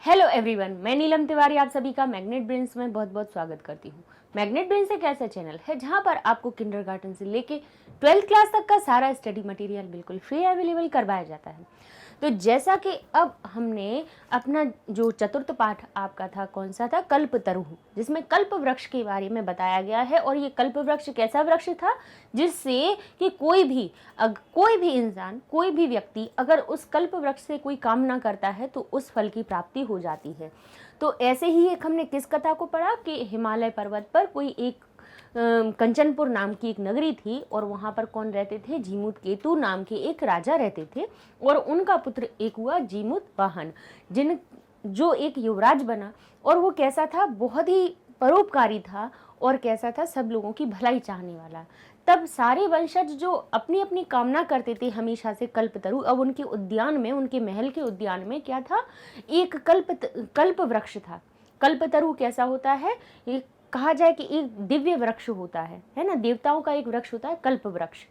Hello everyone, मैं नीलम तिवारी आप सभी का मैग्नेट ब्रेन्स में बहुत बहुत स्वागत करती हूँ। मैग्नेट ब्रेन्स एक ऐसा चैनल है जहाँ पर आपको किंडरगार्टन से लेके 12th क्लास तक का सारा स्टडी मटेरियल बिल्कुल फ्री अवेलेबल करवाया जाता है। तो जैसा कि अब हमने अपना जो चतुर्थ पाठ आपका था, कौन सा था, कल्पतरु, जिसमें कल्प वृक्ष के बारे में बताया गया है। और ये कल्प वृक्ष कैसा वृक्ष था जिससे कि कोई भी इंसान, कोई भी व्यक्ति अगर उस कल्प वृक्ष से कोई कामना करता है तो उस फल की प्राप्ति हो जाती है। तो ऐसे ही एक हमने किस कथा को पढ़ा कि हिमालय पर्वत पर कोई एक कंचनपुर नाम की एक नगरी थी और वहाँ पर कौन रहते थे, जीमूत केतु नाम के एक राजा रहते थे। और उनका पुत्र एक हुआ जीमूत वाहन, जो एक युवराज बना। और वो कैसा था, बहुत ही परोपकारी था और कैसा था, सब लोगों की भलाई चाहने वाला। तब सारे वंशज जो अपनी अपनी कामना करते थे हमेशा से कल्पतरु, अब उनके उद्यान में, उनके महल के उद्यान में क्या था, एक कल्प वृक्ष था। कल्पतरु कैसा होता है, एक कहा जाए कि एक दिव्य वृक्ष होता है ना, देवताओं का एक वृक्ष होता है कल्प वृक्ष।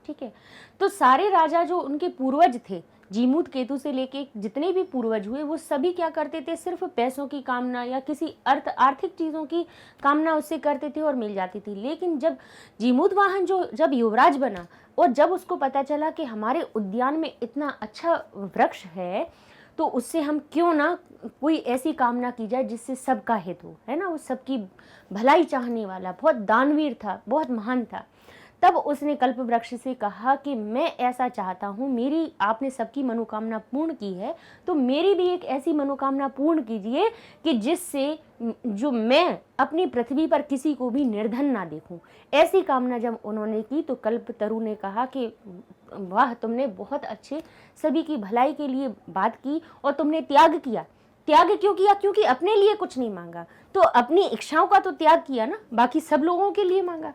ठीक है, तो सारे राजा जो उनके पूर्वज थे, जीमूत केतु से लेके जितने भी पूर्वज हुए, वो सभी क्या करते थे, सिर्फ पैसों की कामना या किसी आर्थिक चीजों की कामना उससे करते थे और मिल जाती थी। लेकिन जब जीमूत वाहन जब युवराज बना और जब उसको पता चला कि हमारे उद्यान में इतना अच्छा वृक्ष है, तो उससे हम क्यों ना कोई ऐसी कामना की जाए जिससे सबका हित हो, है ना। वो सबकी भलाई चाहने वाला, बहुत दानवीर था, बहुत महान था। तब उसने कल्प वृक्ष से कहा कि मैं ऐसा चाहता हूँ, मेरी आपने सबकी मनोकामना पूर्ण की है, तो मेरी भी एक ऐसी मनोकामना पूर्ण कीजिए कि जिससे जो मैं अपनी पृथ्वी पर किसी को भी निर्धन ना देखूं। ऐसी कामना जब उन्होंने की तो कल्पतरु ने कहा कि वाह, तुमने बहुत अच्छे, सभी की भलाई के लिए बात की और तुमने त्याग किया। त्याग क्यों किया? क्योंकि अपने लिए कुछ नहीं मांगा, तो अपनी इच्छाओं का तो त्याग किया ना, बाकी सब लोगों के लिए मांगा।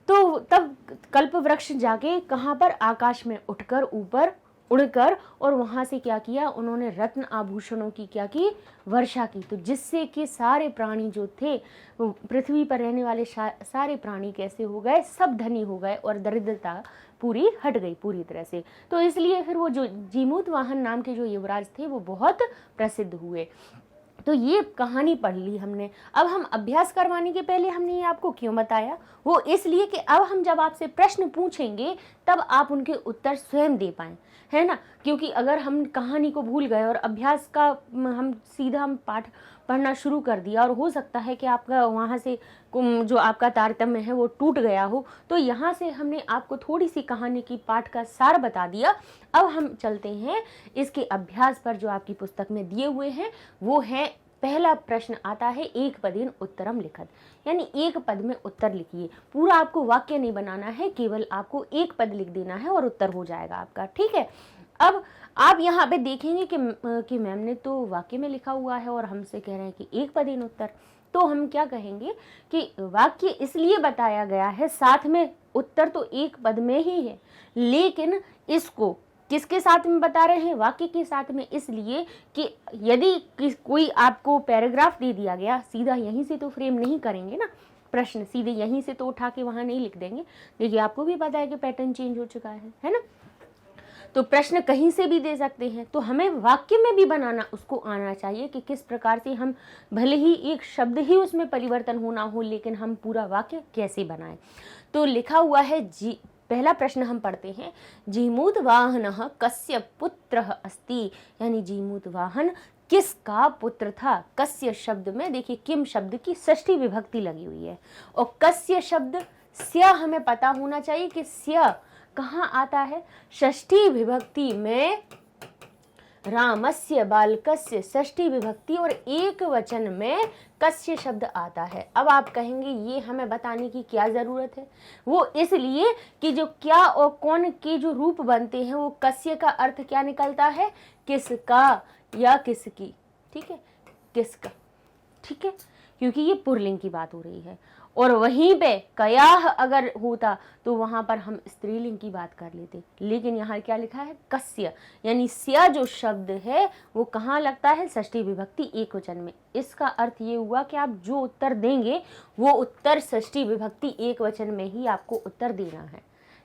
तो तब कल्प वृक्ष जाके कहाँ पर, आकाश में उठकर, ऊपर उड़कर, और वहां से क्या किया, उन्होंने रत्न आभूषणों की क्या की, वर्षा की। तो जिससे कि सारे प्राणी जो थे, पृथ्वी पर रहने वाले सारे प्राणी कैसे हो गए, सब धनी हो गए और दरिद्रता पूरी हट गई पूरी तरह से। तो इसलिए फिर वो जो जीमूत वाहन नाम के जो युवराज थे वो बहुत प्रसिद्ध हुए। तो ये कहानी पढ़ ली हमने। अब हम अभ्यास करवाने के पहले हमने ये आपको क्यों बताया, वो इसलिए कि अब हम जब आपसे प्रश्न पूछेंगे तब आप उनके उत्तर स्वयं दे पाएं, है ना। क्योंकि अगर हम कहानी को भूल गए और अभ्यास का हम पाठ पढ़ना शुरू कर दिया, और हो सकता है कि आपका वहाँ से जो आपका तारतम्य है वो टूट गया हो, तो यहाँ से हमने आपको थोड़ी सी कहानी की पाठ का सार बता दिया। अब हम चलते हैं इसके अभ्यास पर जो आपकी पुस्तक में दिए हुए हैं। वो है, पहला प्रश्न आता है, एक पदेन उत्तरम लिखत, यानी एक पद में उत्तर लिखिए। पूरा आपको वाक्य नहीं बनाना है, केवल आपको एक पद लिख देना है और उत्तर हो जाएगा आपका। ठीक है, अब आप यहाँ पे देखेंगे कि मैम ने तो वाक्य में लिखा हुआ है और हमसे कह रहे हैं कि एक पदेन उत्तर। तो हम क्या कहेंगे कि वाक्य इसलिए बताया गया है, साथ में उत्तर तो एक पद में ही है, लेकिन इसको किसके साथ में बता रहे हैं, वाक्य के साथ में, इसलिए कि यदि कोई आपको पैराग्राफ दे दिया गया, सीधा यहीं से तो फ्रेम नहीं करेंगे ना, प्रश्न सीधे यहीं से तो उठा के वहां नहीं लिख देंगे। देखिए आपको भी पता है कि पैटर्न चेंज हो चुका है ना। तो प्रश्न कहीं से भी दे सकते हैं, तो हमें वाक्य में भी बनाना उसको आना चाहिए कि किस प्रकार से हम, भले ही एक शब्द ही उसमें परिवर्तन होना हो, लेकिन हम पूरा वाक्य कैसे बनाएं। तो लिखा हुआ है, पहला प्रश्न हम पढ़ते हैं, जीमूत वाहनः कस्य पुत्रः अस्ति, यानी जीमूत वाहन किसका पुत्र था। कस्य शब्द में देखिए किम शब्द की षष्ठी विभक्ति लगी हुई है, और कस्य शब्द, स्य हमें पता होना चाहिए कि स्य कहाँ आता है, षष्ठी विभक्ति में रामस्य बालकस्य षष्ठी विभक्ति और एक वचन में कस्य शब्द आता है। अब आप कहेंगे ये हमें बताने की क्या जरूरत है, वो इसलिए कि जो क्या और कौन के जो रूप बनते हैं, वो कस्य का अर्थ क्या निकलता है, किसका या किसकी। ठीक है, किसका, ठीक है, क्योंकि ये पुल्लिंग की बात हो रही है। और वहीं पे कयाह अगर होता तो वहां पर हम स्त्रीलिंग की बात कर लेते, लेकिन यहाँ क्या लिखा है, कस्य, यानी स्य जो शब्द है वो कहाँ लगता है, षष्ठी विभक्ति एक वचन में। इसका अर्थ ये हुआ कि आप जो उत्तर देंगे वो उत्तर षष्ठी विभक्ति एक वचन में ही आपको उत्तर देना है।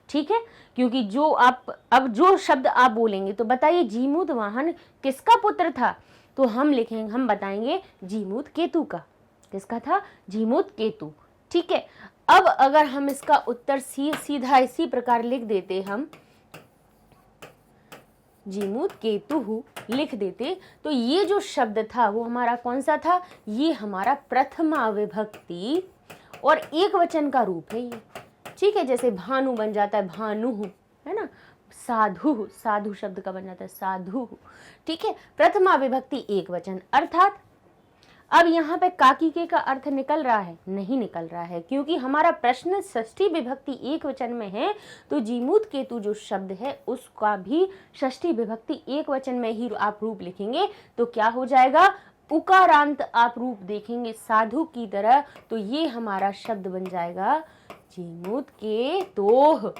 ठीक है, क्योंकि जो शब्द आप बोलेंगे, तो बताइए जीमूत वाहन किसका पुत्र था, तो हम लिखेंगे, हम बताएंगे जीमूत केतु का। किसका था? जीमूत केतु। ठीक है, अब अगर हम इसका उत्तर सीधा इसी प्रकार लिख देते, हम जीमूत केतु लिख देते, तो ये जो शब्द था वो हमारा कौन सा था? ये हमारा प्रथमा विभक्ति और एक वचन का रूप है ये। ठीक है, जैसे भानु बन जाता है भानु, है ना, साधु, साधु शब्द का बन जाता है साधु। ठीक है, प्रथमा विभक्ति एक वचन। अर्थात अब यहाँ पे काकी के का अर्थ निकल रहा है? नहीं निकल रहा है, क्योंकि हमारा प्रश्न षष्ठी विभक्ति एक वचन में है, तो जीमूत केतु जो शब्द है उसका भी षष्ठी विभक्ति एक वचन में ही आप रूप लिखेंगे, तो क्या हो जाएगा? उकारांत आप रूप देखेंगे साधु की तरह, तो ये हमारा शब्द बन जाएगा जीमूत केतोह।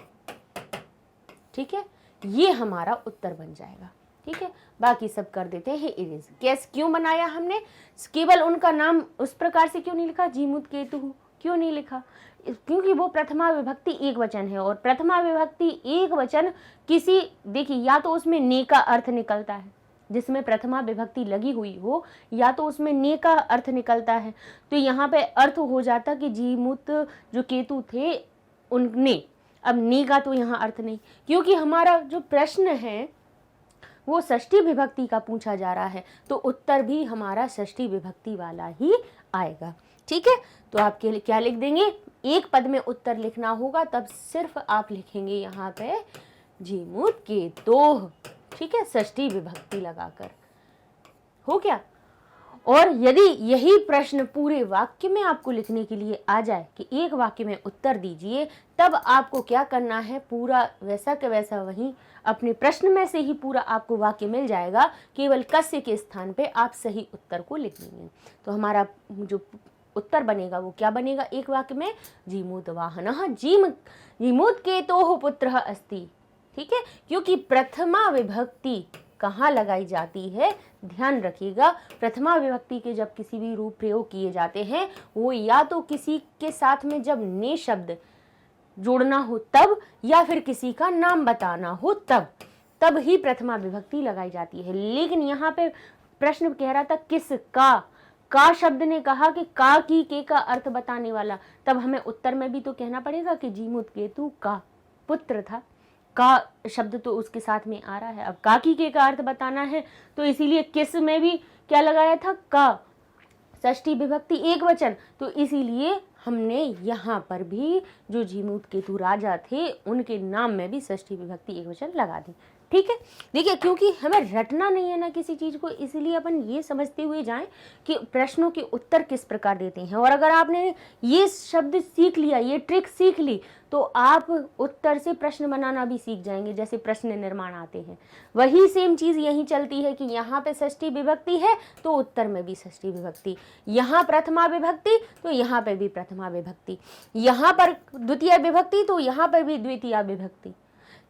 ठीक है, ये हमारा उत्तर बन जाएगा। ठीक है, बाकी सब कर देते हैं इरेज। कैसे, क्यों बनाया हमने? केवल उनका नाम उस प्रकार से क्यों नहीं लिखा, जीमूत केतु क्यों नहीं लिखा? क्योंकि वो प्रथमा विभक्ति एक वचन है, और प्रथमा विभक्ति एक वचन किसी, देखिए, या तो उसमें ने का अर्थ निकलता है, जिसमें प्रथमा विभक्ति लगी हुई हो, या तो उसमें ने का अर्थ निकलता है। तो यहाँ पे अर्थ हो जाता कि जीमूत जो केतु थे उनने, अब ने का तो यहाँ अर्थ नहीं, क्योंकि हमारा जो प्रश्न है वो षष्ठी विभक्ति का पूछा जा रहा है, तो उत्तर भी हमारा षष्ठी विभक्ति वाला ही आएगा। ठीक है, तो आपके लिए क्या लिख देंगे? एक पद में उत्तर लिखना होगा, तब सिर्फ आप लिखेंगे यहाँ पे जीमूत केतोह। ठीक है, षष्ठी विभक्ति लगाकर। हो गया। और यदि यही प्रश्न पूरे वाक्य में आपको लिखने के लिए आ जाए कि एक वाक्य में उत्तर दीजिए, तब आपको क्या करना है? पूरा वैसा के वैसा वहीं अपने प्रश्न में से ही पूरा आपको वाक्य मिल जाएगा, केवल कस्य के स्थान पे आप सही उत्तर को लिख देंगे। तो हमारा जो उत्तर बनेगा वो क्या बनेगा एक वाक्य में? जीमूत वाहनः जीमूत केतोः पुत्रः अस्ति। ठीक है, क्योंकि प्रथमा विभक्ति कहाँ लगाई जाती है? ध्यान रखिएगा, प्रथमा विभक्ति के जब किसी भी रूप प्रयोग किए जाते हैं, वो या तो किसी के साथ में जब ने शब्द जोड़ना हो तब, या फिर किसी का नाम बताना हो तब ही प्रथमा विभक्ति लगाई जाती है। लेकिन यहाँ पे प्रश्न कह रहा था किस का शब्द ने कहा कि का की के का अर्थ बताने वाला, तब हमें उत्तर में भी तो कहना पड़ेगा कि जीमूत केतु का पुत्र था। का शब्द तो उसके साथ में आ रहा है, अब काकी के का अर्थ बताना है, तो इसीलिए किस में भी क्या लगाया था? का, षष्ठी विभक्ति एक वचन, तो इसीलिए हमने यहाँ पर भी जो जीमूत केतु राजा थे उनके नाम में भी षष्ठी विभक्ति एक वचन लगा दी। ठीक है, देखिए, क्योंकि हमें रटना नहीं है ना किसी चीज को, इसीलिए अपन ये समझते हुए जाएं कि प्रश्नों के उत्तर किस प्रकार देते हैं। और अगर आपने ये शब्द सीख लिया, ये ट्रिक सीख ली, तो आप उत्तर से प्रश्न बनाना भी सीख जाएंगे, जैसे प्रश्न निर्माण आते हैं। वही सेम चीज यहीं चलती है कि यहाँ पे षष्ठी विभक्ति है तो उत्तर में भी षष्ठी विभक्ति, यहाँ प्रथमा विभक्ति तो यहाँ पे भी प्रथमा विभक्ति, यहाँ पर द्वितीय विभक्ति तो यहाँ पर भी द्वितीय विभक्ति।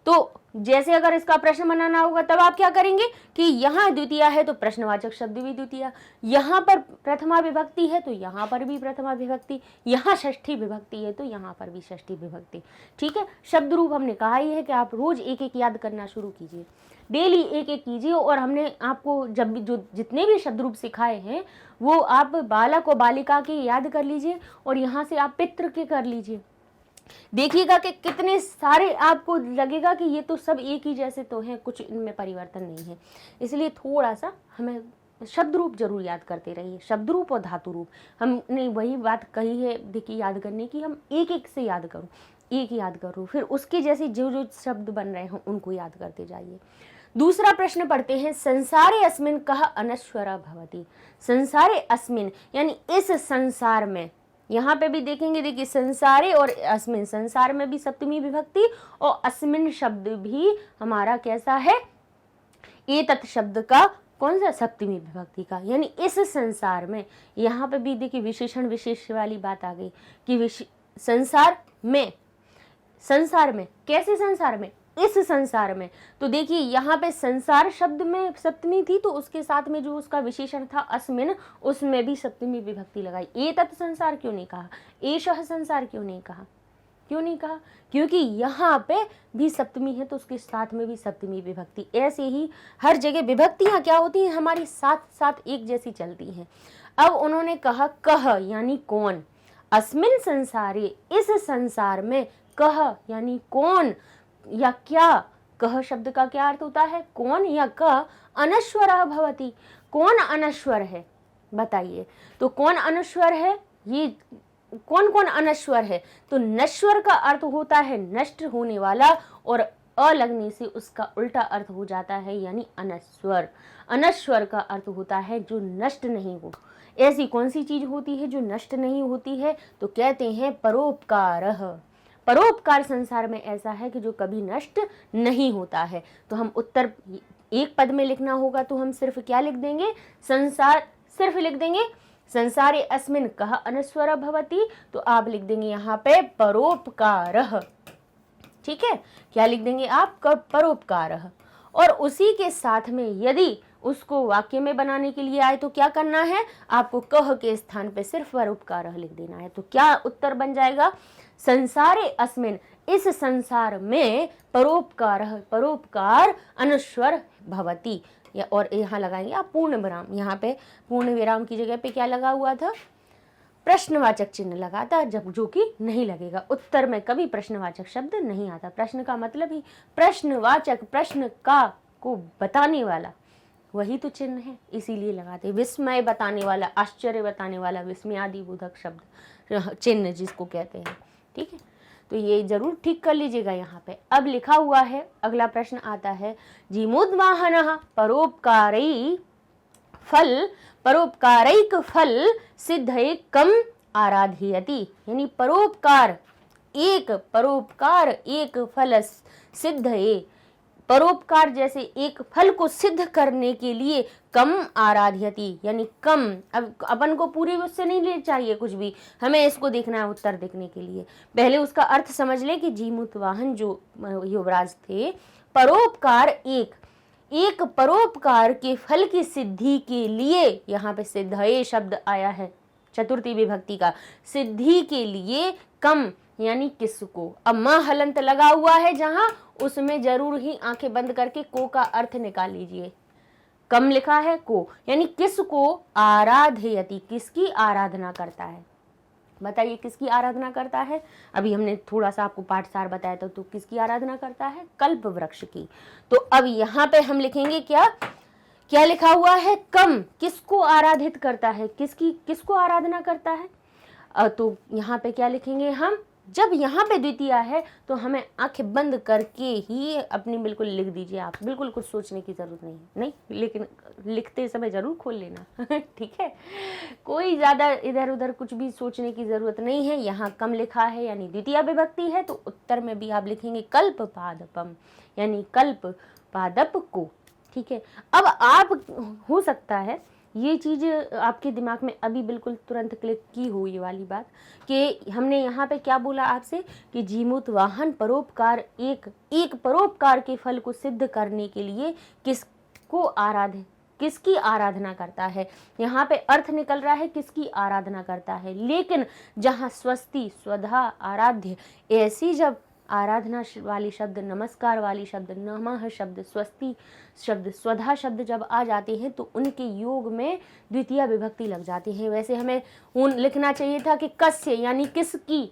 तो जैसे अगर इसका प्रश्न बनाना होगा तब आप क्या करेंगे कि यहाँ द्वितीय है तो प्रश्नवाचक शब्द भी द्वितीय, यहाँ पर प्रथमा विभक्ति है तो यहाँ पर भी प्रथमा विभक्ति, यहाँ षष्ठी विभक्ति है तो यहाँ पर भी षष्ठी विभक्ति। ठीक है, शब्द रूप हमने कहा ही है कि आप रोज एक एक याद करना शुरू कीजिए, डेली एक एक कीजिए। और हमने आपको जब भी जो जितने भी शब्द रूप सिखाए हैं वो आप बालक और बालिका के याद कर लीजिए, और यहाँ से आप पितृ के कर लीजिए। देखिएगा कि कितने सारे आपको लगेगा कि ये तो सब एक ही जैसे तो हैं, कुछ इनमें परिवर्तन नहीं है। इसलिए थोड़ा सा हमें शब्द रूप जरूर याद करते रहिए, शब्द रूप और धातु रूप। हमने वही बात कही है देखिए याद करने की, हम एक एक से याद करूँ, एक याद करूँ, फिर उसके जैसे जो जो शब्द बन रहे हों उनको याद करते जाइए। दूसरा प्रश्न पढ़ते हैं, संसारे अस्मिन् कः अनश्वरः भवति। संसारे अस्मिन् यानी इस संसार में, यहाँ पे भी देखेंगे, देखिए संसारे और अस्मिन, संसार में भी सप्तमी विभक्ति और अस्मिन शब्द भी हमारा कैसा है? एतत् शब्द का कौन सा? सप्तमी विभक्ति का, यानी इस संसार में। यहाँ पे भी देखिए विशेषण विशेष वाली बात आ गई कि संसार में, संसार में कैसे? संसार में, इस संसार में। तो देखिए यहाँ पे संसार शब्द में सप्तमी थी, तो उसके साथ में जो उसका विशेषण था अस्मिन, उसमें भी सप्तमी विभक्ति लगाई। एतत् संसार क्यों नहीं कहा? एषः संसार क्यों नहीं कहा? क्यों नहीं कहा? क्योंकि यहाँ पे भी सप्तमी है तो उसके साथ में भी सप्तमी विभक्ति। ऐसे ही हर जगह विभक्तियाँ क्या होती हैं, हमारी साथ साथ एक जैसी चलती हैं। अब उन्होंने कहा कह यानी कौन, अस्मिन संसारे इस संसार में, कह यानी कौन या क्या। कह शब्द का क्या अर्थ होता है, कौन या कह। अनश्वरः भवति, कौन अनश्वर है बताइए। तो कौन अनश्वर है, ये कौन कौन अनश्वर है, तो नश्वर का अर्थ होता है नष्ट होने वाला, और अ लगने से उसका उल्टा अर्थ हो जाता है यानी अनश्वर। अनश्वर का अर्थ होता है जो नष्ट नहीं हो। ऐसी कौन सी चीज होती है जो नष्ट नहीं होती है, तो कहते हैं परोपकारः। परोपकार संसार में ऐसा है कि जो कभी नष्ट नहीं होता है। तो हम उत्तर एक पद में लिखना होगा तो हम सिर्फ क्या लिख देंगे, संसार सिर्फ लिख देंगे संसारे अस्मिन कह अनस्वर भवति, तो आप लिख देंगे यहाँ पे परोपकारः। ठीक है, क्या लिख देंगे आप, परोपकारः। और उसी के साथ में यदि उसको वाक्य में बनाने के लिए आए तो क्या करना है, आपको कह के स्थान पे सिर्फ परोपकारः लिख देना है। तो क्या उत्तर बन जाएगा, संसारे अस्मिन इस संसार में परोपकारः, परोपकार अनश्वर भवति। और यहाँ लगाएंगे आप पूर्ण विराम। यहाँ पे पूर्ण विराम की जगह पे क्या लगा हुआ था, प्रश्नवाचक चिन्ह लगा था, जब जो कि नहीं लगेगा। उत्तर में कभी प्रश्नवाचक शब्द नहीं आता। प्रश्न का मतलब ही प्रश्नवाचक, प्रश्न का को बताने वाला, वही तो चिन्ह है, इसीलिए लगाते। विस्मय बताने वाला, आश्चर्य बताने वाला, विस्मयादि बोधक शब्द चिन्ह जिसको कहते हैं। ठीक है, तो ये जरूर ठीक कर लीजिएगा। यहाँ पे अब लिखा हुआ है, अगला प्रश्न आता है, जीमोद्वाहनः परोपकारै फल, परोपकारैक फल सिद्धये कम आराधयति। यानी परोपकार एक फल सिद्धये, परोपकार जैसे एक फल को सिद्ध करने के लिए कम आराध्यति यानी कम। अब अपन को पूरी उससे नहीं ले चाहिए कुछ भी, हमें इसको देखना है उत्तर देखने के लिए। पहले उसका अर्थ समझ ले कि जीमूतवाहन जो युवराज थे, परोपकार एक परोपकार के फल की सिद्धि के लिए, यहाँ पे सिद्धये शब्द आया है चतुर्थी विभक्ति का, सिद्धि के लिए कम यानी किसको। अब मां हलंत लगा हुआ है जहां, उसमें जरूर ही आंखें बंद करके को का अर्थ निकाल लीजिए। कम लिखा है को, यानी किसको आराधयति, किसकी आराधना करता है। बताइए किसकी आराधना करता है। अभी हमने थोड़ा सा आपको पाठसार बताया था, तो किसकी आराधना करता है, कल्प वृक्ष की। तो अब यहाँ पे हम लिखेंगे क्या लिखा हुआ है, कम किसको आराधित करता है, किसको आराधना करता है। तो यहाँ पे क्या लिखेंगे हम, जब यहाँ पे द्वितीय है तो हमें आंखें बंद करके ही अपनी बिल्कुल लिख दीजिए। आप बिल्कुल कुछ सोचने की जरूरत नहीं, लेकिन लिखते समय जरूर खोल लेना। ठीक है, कोई ज्यादा इधर उधर कुछ भी सोचने की जरूरत नहीं है। यहाँ कम लिखा है यानी द्वितीय विभक्ति है, तो उत्तर में भी आप लिखेंगे कल्प पादपम, यानी कल्प पादप को। ठीक है, अब आप हो सकता है ये चीज आपके दिमाग में अभी बिल्कुल तुरंत क्लिक की हो, ये वाली बात कि हमने यहाँ पे क्या बोला आपसे कि जीमूतवाहन परोपकार एक परोपकार के फल को सिद्ध करने के लिए किसकी आराधना करता है। यहाँ पे अर्थ निकल रहा है किसकी आराधना करता है, लेकिन जहाँ स्वस्ति, स्वधा, आराध्य ऐसी जब आराधना वाली शब्द, नमस्कार वाली शब्द, नमः शब्द, स्वस्ति शब्द, स्वधा शब्द जब आ जाते हैं तो उनके योग में द्वितीय विभक्ति लग जाती है। वैसे हमें लिखना चाहिए था कि कस्य यानी किसकी,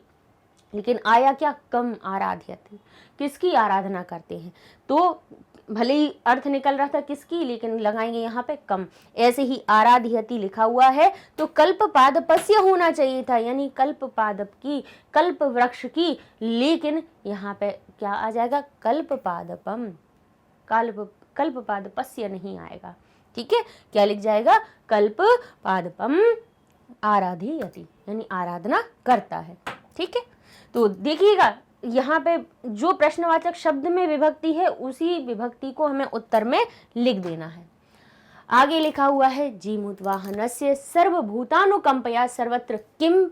लेकिन आया क्या, कम आराध्यति, किसकी आराधना करते हैं। तो भले ही अर्थ निकल रहा था किसकी, लेकिन लगाएंगे यहाँ पे कम। ऐसे ही आराध्यति लिखा हुआ है तो कल्प पादपस्य होना चाहिए था, यानी कल्प पादप की, कल्प वृक्ष की, लेकिन यहाँ पे क्या आ जाएगा, कल्प पादपम, कल्प पादपस्य नहीं आएगा। ठीक है, क्या लिख जाएगा, कल्प पादपम आराध्यति, यानी आराधना करता है। ठीक है, तो देखिएगा यहाँ पे जो प्रश्नवाचक शब्द में विभक्ति है उसी विभक्ति को हमें उत्तर में लिख देना है। आगे लिखा हुआ है जीमूतवाहनस्य सर्वभूतानुकंपया सर्वत्र किम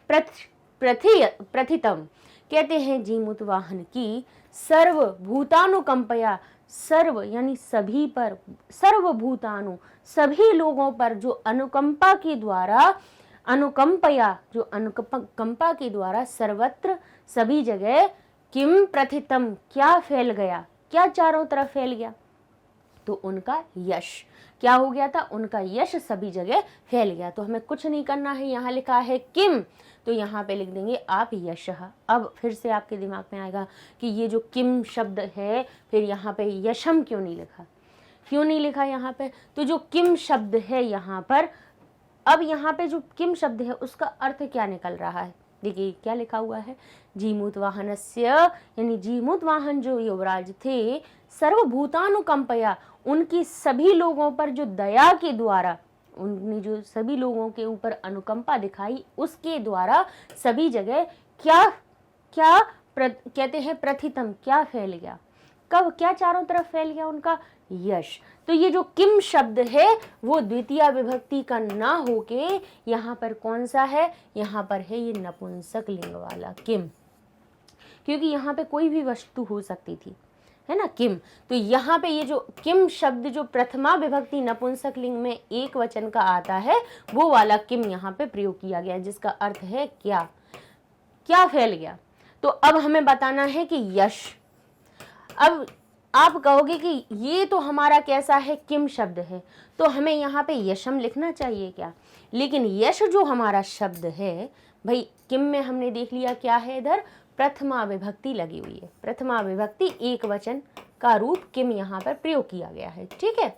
प्रथितम। कहते हैं जीमूतवाहन की सर्वभूतानुकंपया, सर्व यानी सभी पर, सर्वभूतानु सभी लोगों पर जो अनुकंपा के द्वारा अनुकंपया, जो अनुकंपा के द्वारा, सर्वत्र सभी जगह, किम प्रथितम, क्या फैल गया, क्या चारों तरफ फैल गया, तो उनका यश क्या हो गया था, उनका यश सभी जगह फैल गया। तो हमें कुछ नहीं करना है, यहाँ लिखा है किम, तो यहाँ पे लिख देंगे आप यशः। अब फिर से आपके दिमाग में आएगा कि ये जो किम शब्द है, फिर यहाँ पे यशम क्यों नहीं लिखा, क्यों नहीं लिखा यहाँ पे। तो जो किम शब्द है यहाँ पर, अब यहाँ पे जो किम शब्द है उसका अर्थ क्या निकल रहा है, देखिए क्या लिखा हुआ है, जीमूत वाहनस्य, यानी जीमूत वाहन जो युवराज थे, सर्वभूतानुकंपया, उनकी सभी लोगों पर जो दया के द्वारा, उनने जो सभी लोगों के ऊपर अनुकंपा दिखाई, उसके द्वारा सभी जगह क्या क्या कहते हैं, प्रथितम, क्या फैल गया, कब, क्या चारों तरफ फैल गया, उनका यश। तो ये जो किम शब्द है वो द्वितीय विभक्ति का ना होके यहाँ पर कौन सा है, यहाँ पर है ये नपुंसक लिंग वाला किम, क्योंकि यहाँ पे कोई भी वस्तु हो सकती थी, है ना, किम। तो यहाँ पे ये जो किम शब्द जो प्रथमा विभक्ति नपुंसक लिंग में एक वचन का आता है, वो वाला किम यहाँ पे प्रयोग किया गया, जिसका अर्थ है क्या, क्या फैल गया। तो अब हमें बताना है कि यश। अब आप कहोगे कि ये तो हमारा कैसा है, किम शब्द है, तो हमें यहाँ पे यशम लिखना चाहिए क्या, लेकिन यश जो हमारा शब्द है भाई, किम में हमने देख लिया क्या है, इधर प्रथमा विभक्ति लगी हुई है, प्रथमा विभक्ति एक वचन का रूप किम यहाँ पर प्रयोग किया गया है, ठीक है।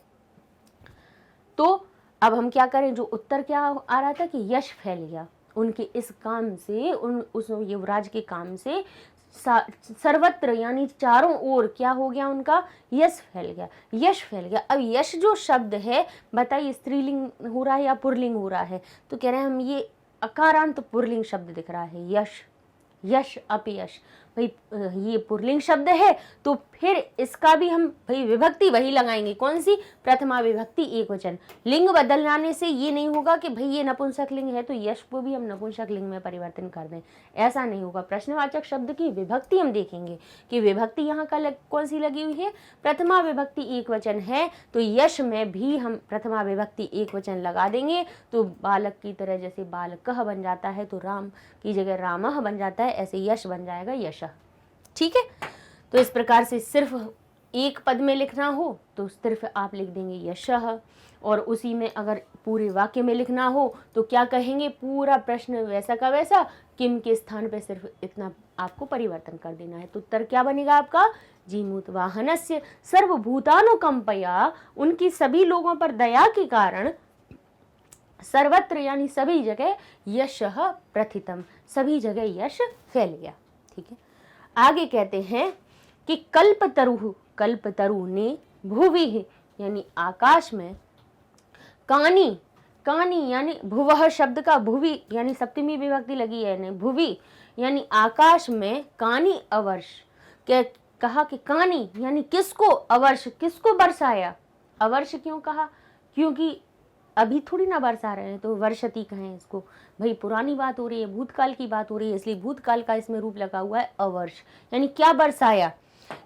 तो अब हम क्या करें, जो उत्तर क्या आ रहा था कि यश फैल गया उनके इस काम से, उस युवराज के काम से सर्वत्र यानी चारों ओर क्या हो गया, उनका यश फैल गया, यश फैल गया। अब यश जो शब्द है बताइए स्त्रीलिंग हो रहा है या पुरलिंग हो रहा है, तो कह रहे हैं हम ये अकारांत पुरलिंग शब्द दिख रहा है, यश, यश अपयश, भाई ये पुरलिंग शब्द है, तो फिर इसका भी हम भाई विभक्ति वही लगाएंगे, कौन सी, प्रथमा विभक्ति एक वचन। लिंग बदलने से ये नहीं होगा कि भाई ये नपुंसक लिंग है तो यश को भी हम नपुंसक लिंग में परिवर्तन कर दें, ऐसा नहीं होगा। प्रश्नवाचक शब्द की विभक्ति हम देखेंगे कि विभक्ति यहाँ का कौन सी लगी हुई है, प्रथमा विभक्ति एक वचन है, तो यश में भी हम प्रथमा विभक्ति एक वचन लगा देंगे, तो बालक की तरह जैसे बालकः बन जाता है तो राम की जगह रामः बन जाता है, ऐसे यश बन जाएगा यश, ठीक है। तो इस प्रकार से सिर्फ एक पद में लिखना हो तो सिर्फ आप लिख देंगे यशः, और उसी में अगर पूरे वाक्य में लिखना हो तो क्या कहेंगे, पूरा प्रश्न वैसा का वैसा, किम के स्थान पे सिर्फ इतना आपको परिवर्तन कर देना है। तो उत्तर क्या बनेगा आपका, जीमूत वाहनस्य सर्वभूतानुकंपया, उनकी सभी लोगों पर दया के कारण, सर्वत्र यानी सभी जगह, यशः प्रथितम, सभी जगह यश फैल गया, ठीक है। आगे कहते हैं कि कल्पतरु ने भुवि यानी आकाश में, कानी, कानी यानी भुवः शब्द का भुवि यानी सप्तमी विभक्ति लगी है, भुवि यानी आकाश में, कानी अवर्ष, कहा कि कानी यानी किसको, अवर्ष किसको बरसाया, अवर्ष क्यों कहा, क्योंकि अभी थोड़ी ना बरसा रहे हैं तो वर्षति कहें इसको, भाई पुरानी बात हो रही है, भूतकाल की बात हो रही है, इसलिए भूतकाल का इसमें रूप लगा हुआ है अवर्ष, यानी क्या बरसाया,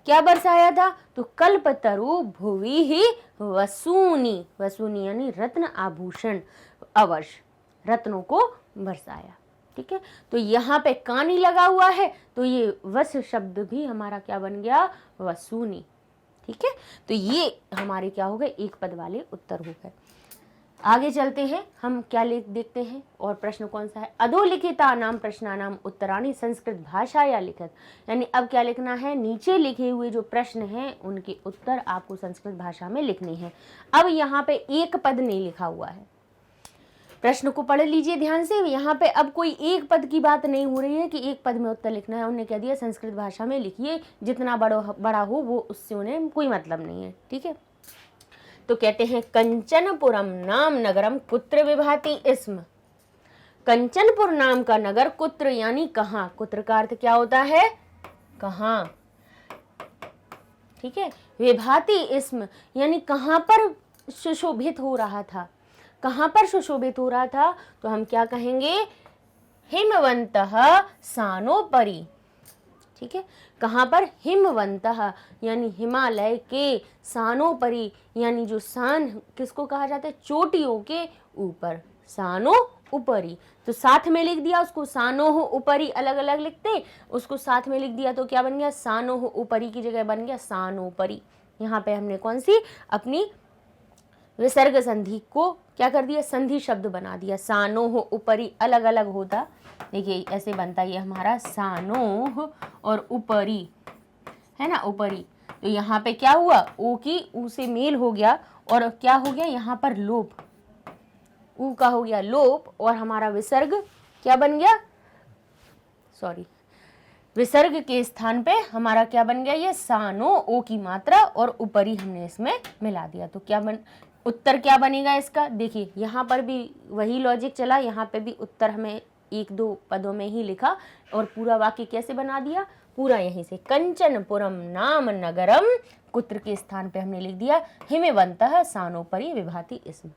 क्या बरसाया था, तो कल्पतरु भुवि ही वसूनी, वसूनी यानी रत्न आभूषण, अवर्ष रत्नों को बरसाया, ठीक है। तो यहाँ पे कानी लगा हुआ है तो ये वस शब्द भी हमारा क्या बन गया, वसूनी, ठीक है। तो ये हमारे क्या हो गए, एक पद वाले उत्तर हो गए। आगे चलते हैं, हम क्या देखते हैं, और प्रश्न कौन सा है, अधोलिखिता नाम प्रश्नानाम उत्तराणि संस्कृत भाषाया लिखित, यानी अब क्या लिखना है, नीचे लिखे हुए जो प्रश्न हैं उनके उत्तर आपको संस्कृत भाषा में लिखने हैं। अब यहाँ पे एक पद नहीं लिखा हुआ है, प्रश्न को पढ़ लीजिए ध्यान से, यहाँ पे अब कोई एक पद की बात नहीं हो रही है कि एक पद में उत्तर लिखना है, उन्होंने कह दिया संस्कृत भाषा में लिखिए, जितना बड़ा हो वो उससे उन्हें कोई मतलब नहीं है, ठीक है। तो कहते हैं कंचनपुरम नाम नगरम कुत्र विभाति इसम, कंचनपुर नाम का नगर, कुत्र यानी कहाँ, कुत्र का अर्थ क्या होता है, कहाँ, ठीक है। विभाति इसम यानी कहाँ पर सुशोभित हो रहा था, कहाँ पर सुशोभित हो रहा था, तो हम क्या कहेंगे, हिमवंतः सानोपरि, ठीक है। कहाँ पर, हिमवंतः यानी हिमालय के, सानोपरि यानी जो सान किसको कहा जाता है, चोटियों के ऊपर, सानो उपरी, तो साथ में लिख दिया उसको, सानोह उपरी अलग अलग लिखते, उसको साथ में लिख दिया तो क्या बन गया, सानोह उपरी की जगह बन गया सानोपरी। यहाँ पे हमने कौन सी अपनी विसर्ग संधि को क्या कर दिया, संधि शब्द बना दिया। सानोह उपरी अलग अलग होता, देखिए ऐसे बनता ये हमारा सानोह और उपरी, है ना, उपरी। तो यहाँ पे क्या हुआ, ओ की ऊ से मेल हो गया और क्या हो गया यहाँ पर लोप, ऊ का हो गया लोप और हमारा विसर्ग क्या बन गया, सॉरी, विसर्ग के स्थान पे हमारा क्या बन गया, ये सानो, ओ की मात्रा और ऊपरी हमने इसमें मिला दिया। तो क्या उत्तर क्या बनेगा इसका, देखिए यहाँ पर भी वही लॉजिक चला, यहाँ पे भी उत्तर हमें एक दो पदों में ही लिखा और पूरा वाक्य कैसे बना दिया, पूरा यहीं से कंचनपुरम नाम नगरम, कुत्र के स्थान पे हमने लिख दिया हिमवंतः सानोपरि विभाति इसमें।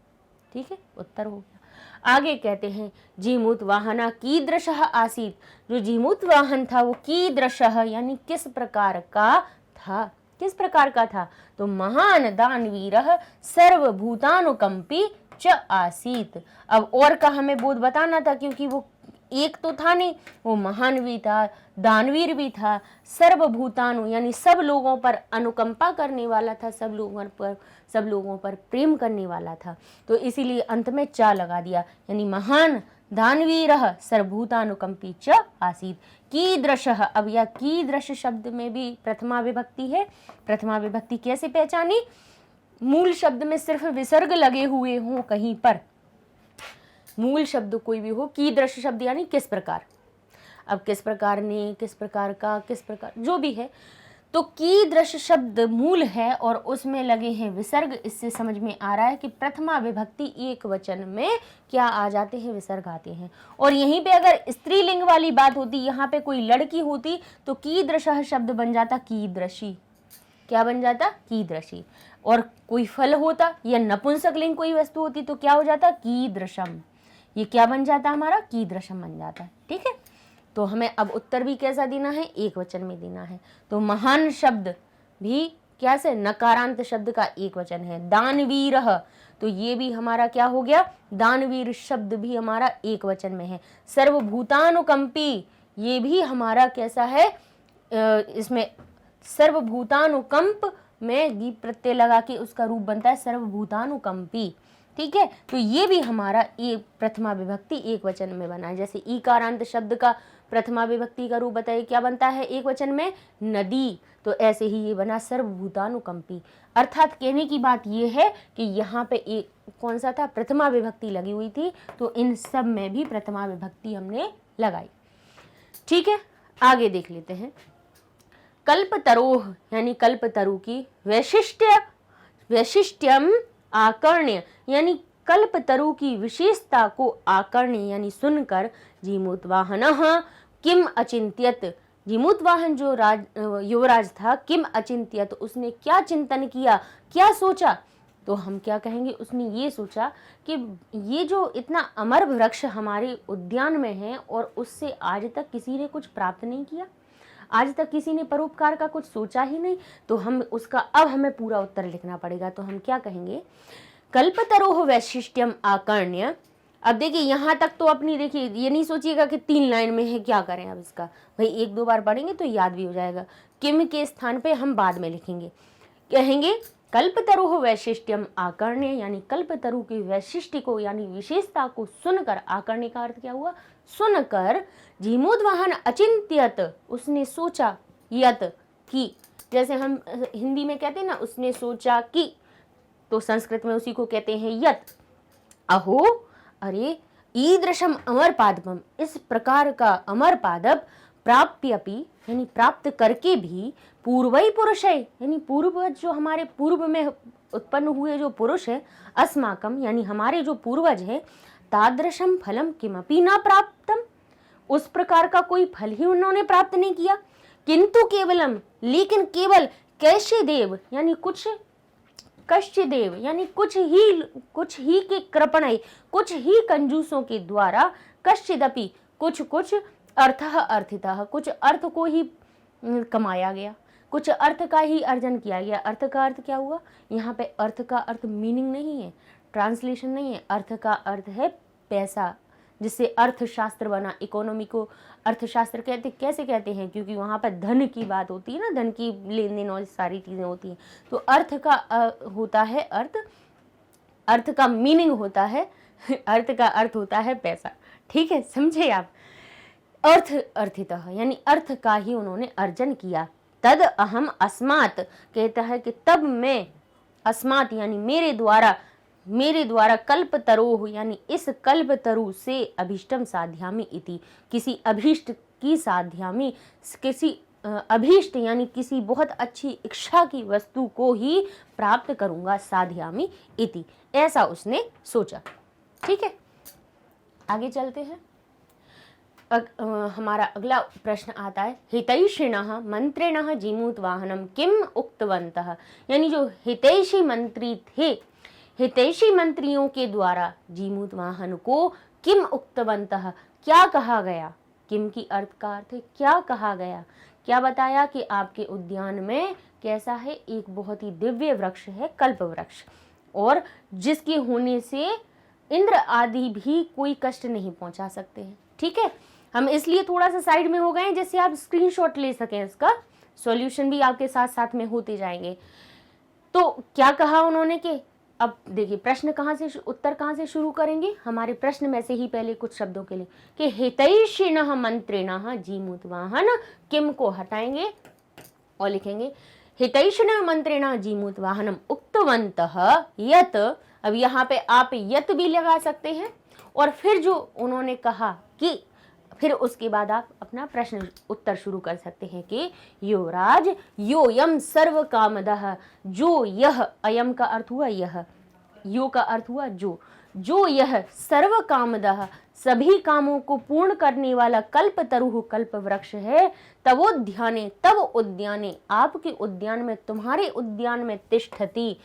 ठीक है, उत्तर हो गया। आगे कहते हैं जीमूत वाहना कीदृशः आसीत, जो जीमूत वाहन था वो कीदृशः यानी किस प्रकार का था, किस प्रकार का था, तो महान दानवीरः सर्वभूतानुकंपी च आसीत। अब और का हमें बोध बताना था क्योंकि वो एक तो था नहीं, वो महान भी था, दानवीर भी था, सर्वभूतानु यानी सब लोगों पर अनुकंपा करने वाला था, सब लोगों पर प्रेम करने वाला था। तो इसीलिए अंत में चा लगा दिया, यानी महान दानवीरः सर्वभूतानुकंपी च आसीत। कीदृशः, अब यह कीदृश शब्द में भी प्रथमा विभक्ति है। प्रथमा विभक्ति कैसे पहचानी, मूल शब्द में सिर्फ विसर्ग लगे हुए हों कहीं पर, मूल शब्द कोई भी हो, कीदृश शब्द यानी किस प्रकार। अब किस प्रकार ने, किस प्रकार का, किस प्रकार जो भी है, तो कीदृश शब्द मूल है और उसमें लगे हैं विसर्ग। इससे समझ में आ रहा है कि प्रथमा विभक्ति एक वचन में क्या आ जाते हैं, विसर्ग आते हैं। और यहीं पे अगर स्त्रीलिंग वाली बात होती, यहाँ पे कोई लड़की होती तो कीदृशः शब्द बन जाता कीदृशी, क्या बन जाता, कीदृशी। और कोई फल होता या नपुंसक लिंग कोई वस्तु होती तो क्या हो जाता, कीदृशम, ये क्या बन जाता हमारा, कीदृशम बन जाता है। ठीक है, तो हमें अब उत्तर भी कैसा देना है, एक वचन में देना है। तो महान शब्द भी क्या से, नकारांत शब्द का एक वचन है। दानवीरः, तो ये भी हमारा क्या हो गया, दानवीर शब्द भी हमारा एक वचन में है। सर्वभूतानुकंपी, ये भी हमारा कैसा है, इसमें सर्वभूतानुकंप में दीप प्रत्यय लगा के उसका रूप बनता है सर्वभूतानुकंपी। ठीक है, तो ये भी हमारा एक प्रथमा विभक्ति एक वचन में बना है। जैसे ईकारांत शब्द का प्रथमा विभक्ति का रूप बताइए क्या बनता है एक वचन में, नदी, तो ऐसे ही ये बना सर्वभूतानुकंपी। अर्थात कहने की बात ये है कि यहाँ पे एक कौन सा था, प्रथमा विभक्ति लगी हुई थी, तो इन सब में भी प्रथमा विभक्ति हमने लगाई। ठीक है, आगे देख लेते हैं। कल्पतरोह यानी कल्पतरु की वैशिष्ट्यम आकर्ण्य यानी कल्पतरु की विशेषता को आकर्ण्य यानी सुनकर जीमूतवाहनः किम अचिंत्यत, जीमूतवाहन जो युवराज था, किम अचिंत्यत उसने क्या चिंतन किया, क्या सोचा, तो हम क्या कहेंगे, उसने ये सोचा कि ये जो इतना अमर वृक्ष हमारे उद्यान में है और उससे आज तक किसी ने कुछ प्राप्त नहीं किया, आज तक किसी ने परोपकार का कुछ सोचा ही नहीं, तो हम उसका अब हमें पूरा उत्तर लिखना पड़ेगा। तो हम क्या कहेंगे, कल्पतरोह वैशिष्ट्यम आकर्ण्य। अब देखिए यहाँ तक तो अपनी, देखिए ये नहीं सोचिएगा कि 3 लाइन में है, क्या करें अब इसका, भाई 1-2 बार पढ़ेंगे तो याद भी हो जाएगा। किम के स्थान पे हम बाद में लिखेंगे, कहेंगे कल्पतरोह वैशिष्ट्यम आकर्ण्य यानी कल्पतरु की वैशिष्ट्य को यानी विशेषता को सुनकर, आकर्ण्य का अर्थ क्या हुआ, सुनकर, जीमूतवाहन अचिंत्यत उसने सोचा, यत की, जैसे हम हिंदी में कहते हैं ना उसने सोचा कि, तो संस्कृत में उसी को कहते हैं यत। अहो, अरे, ईदृशम अमर पादपम, इस प्रकार का अमर पादप, प्राप्यपि यानी प्राप्त करके भी, पूर्वई पुरुष है यानी पूर्वज जो हमारे पूर्व में उत्पन्न हुए जो पुरुष है, अस्माकम यानी हमारे जो पूर्वज है, तादृशम फलम किमपि न प्राप्तम, उस प्रकार का कोई फल ही उन्होंने प्राप्त नहीं किया। किंतु केवलम, लेकिन केवल, कैश्यदेव यानी कुछ, कश्यदेव यानी कुछ ही के कृपणय, कुछ ही कंजूसों के द्वारा, कश्चिदपि कुछ अर्थः अर्थितः, कुछ अर्थ को ही कमाया गया, कुछ अर्थ का ही अर्जन किया गया। अर्थ का अर्थ क्या हुआ, यहाँ पे अर्थ का अर्थ मीनिंग नहीं है, ट्रांसलेशन नहीं है, अर्थ का अर्थ है पैसा, जिससे अर्थशास्त्र बना। इकोनॉमी को अर्थशास्त्र कैसे कहते हैं, क्योंकि वहाँ पर धन की बात होती है ना, धन की लेन देन और सारी चीज़ें होती हैं। तो अर्थ का होता है अर्थ का मीनिंग होता है अर्थ का अर्थ होता है पैसा। ठीक है, समझे आप। अर्थितः यानी अर्थ का ही उन्होंने अर्जन किया। तद अहम अस्मात् कहता है कि तब मैं, अस्मात् यानी मेरे द्वारा कल्पतरोह यानी इस कल्पतरु से अभीष्टम साध्यामि इति, किसी अभीष्ट की साध्यामि, किसी अभीष्ट यानी किसी बहुत अच्छी इच्छा की वस्तु को ही प्राप्त करूंगा, साध्यामि इति, ऐसा उसने सोचा। ठीक है, आगे चलते हैं। हमारा अगला प्रश्न आता है, हितैषिणः मंत्रिणः जीमूत वाहनम किम उक्तवन्तः, यानी जो हितैषी मंत्री थे, हितैषी मंत्रियों के द्वारा जीमूत वाहन को किम उक्तवन्तः क्या कहा गया। किम की अर्थ का अर्थ है क्या कहा गया। क्या बताया कि आपके उद्यान में कैसा है, एक बहुत ही दिव्य वृक्ष है, कल्प वृक्ष, और जिसके होने से इंद्र आदि भी कोई कष्ट नहीं पहुंचा सकते हैं। ठीक है, हम इसलिए थोड़ा सा साइड में हो गए हैं जैसे आप स्क्रीनशॉट ले सकें, इसका सॉल्यूशन भी आपके साथ साथ में होते जाएंगे। तो क्या कहा उन्होंने कि, अब देखिए प्रश्न उत्तर कहाँ से शुरू करेंगे, हमारे प्रश्न में से ही पहले कुछ शब्दों के लिए, कि हितैषिणः मंत्रिणः जीमूत वाहन, किम को हटाएंगे और लिखेंगे हितैषिणः मंत्रिणः जीमूत वाहनम उक्तवन्तः यत। अब यहाँ पे आप यत भी लगा सकते हैं, और फिर जो उन्होंने कहा कि, फिर उसके बाद आप अपना प्रश्न उत्तर शुरू कर सकते हैं कि युवराज योयम सर्व कामदः, जो यह, अयम का अर्थ हुआ यह, यो का अर्थ हुआ जो यह सर्व कामदः सभी कामों को पूर्ण करने वाला कल्पतरुः कल्प वृक्ष है, तब उद्याने आपके उद्यान में, तुम्हारे उद्यान में तिष्ठति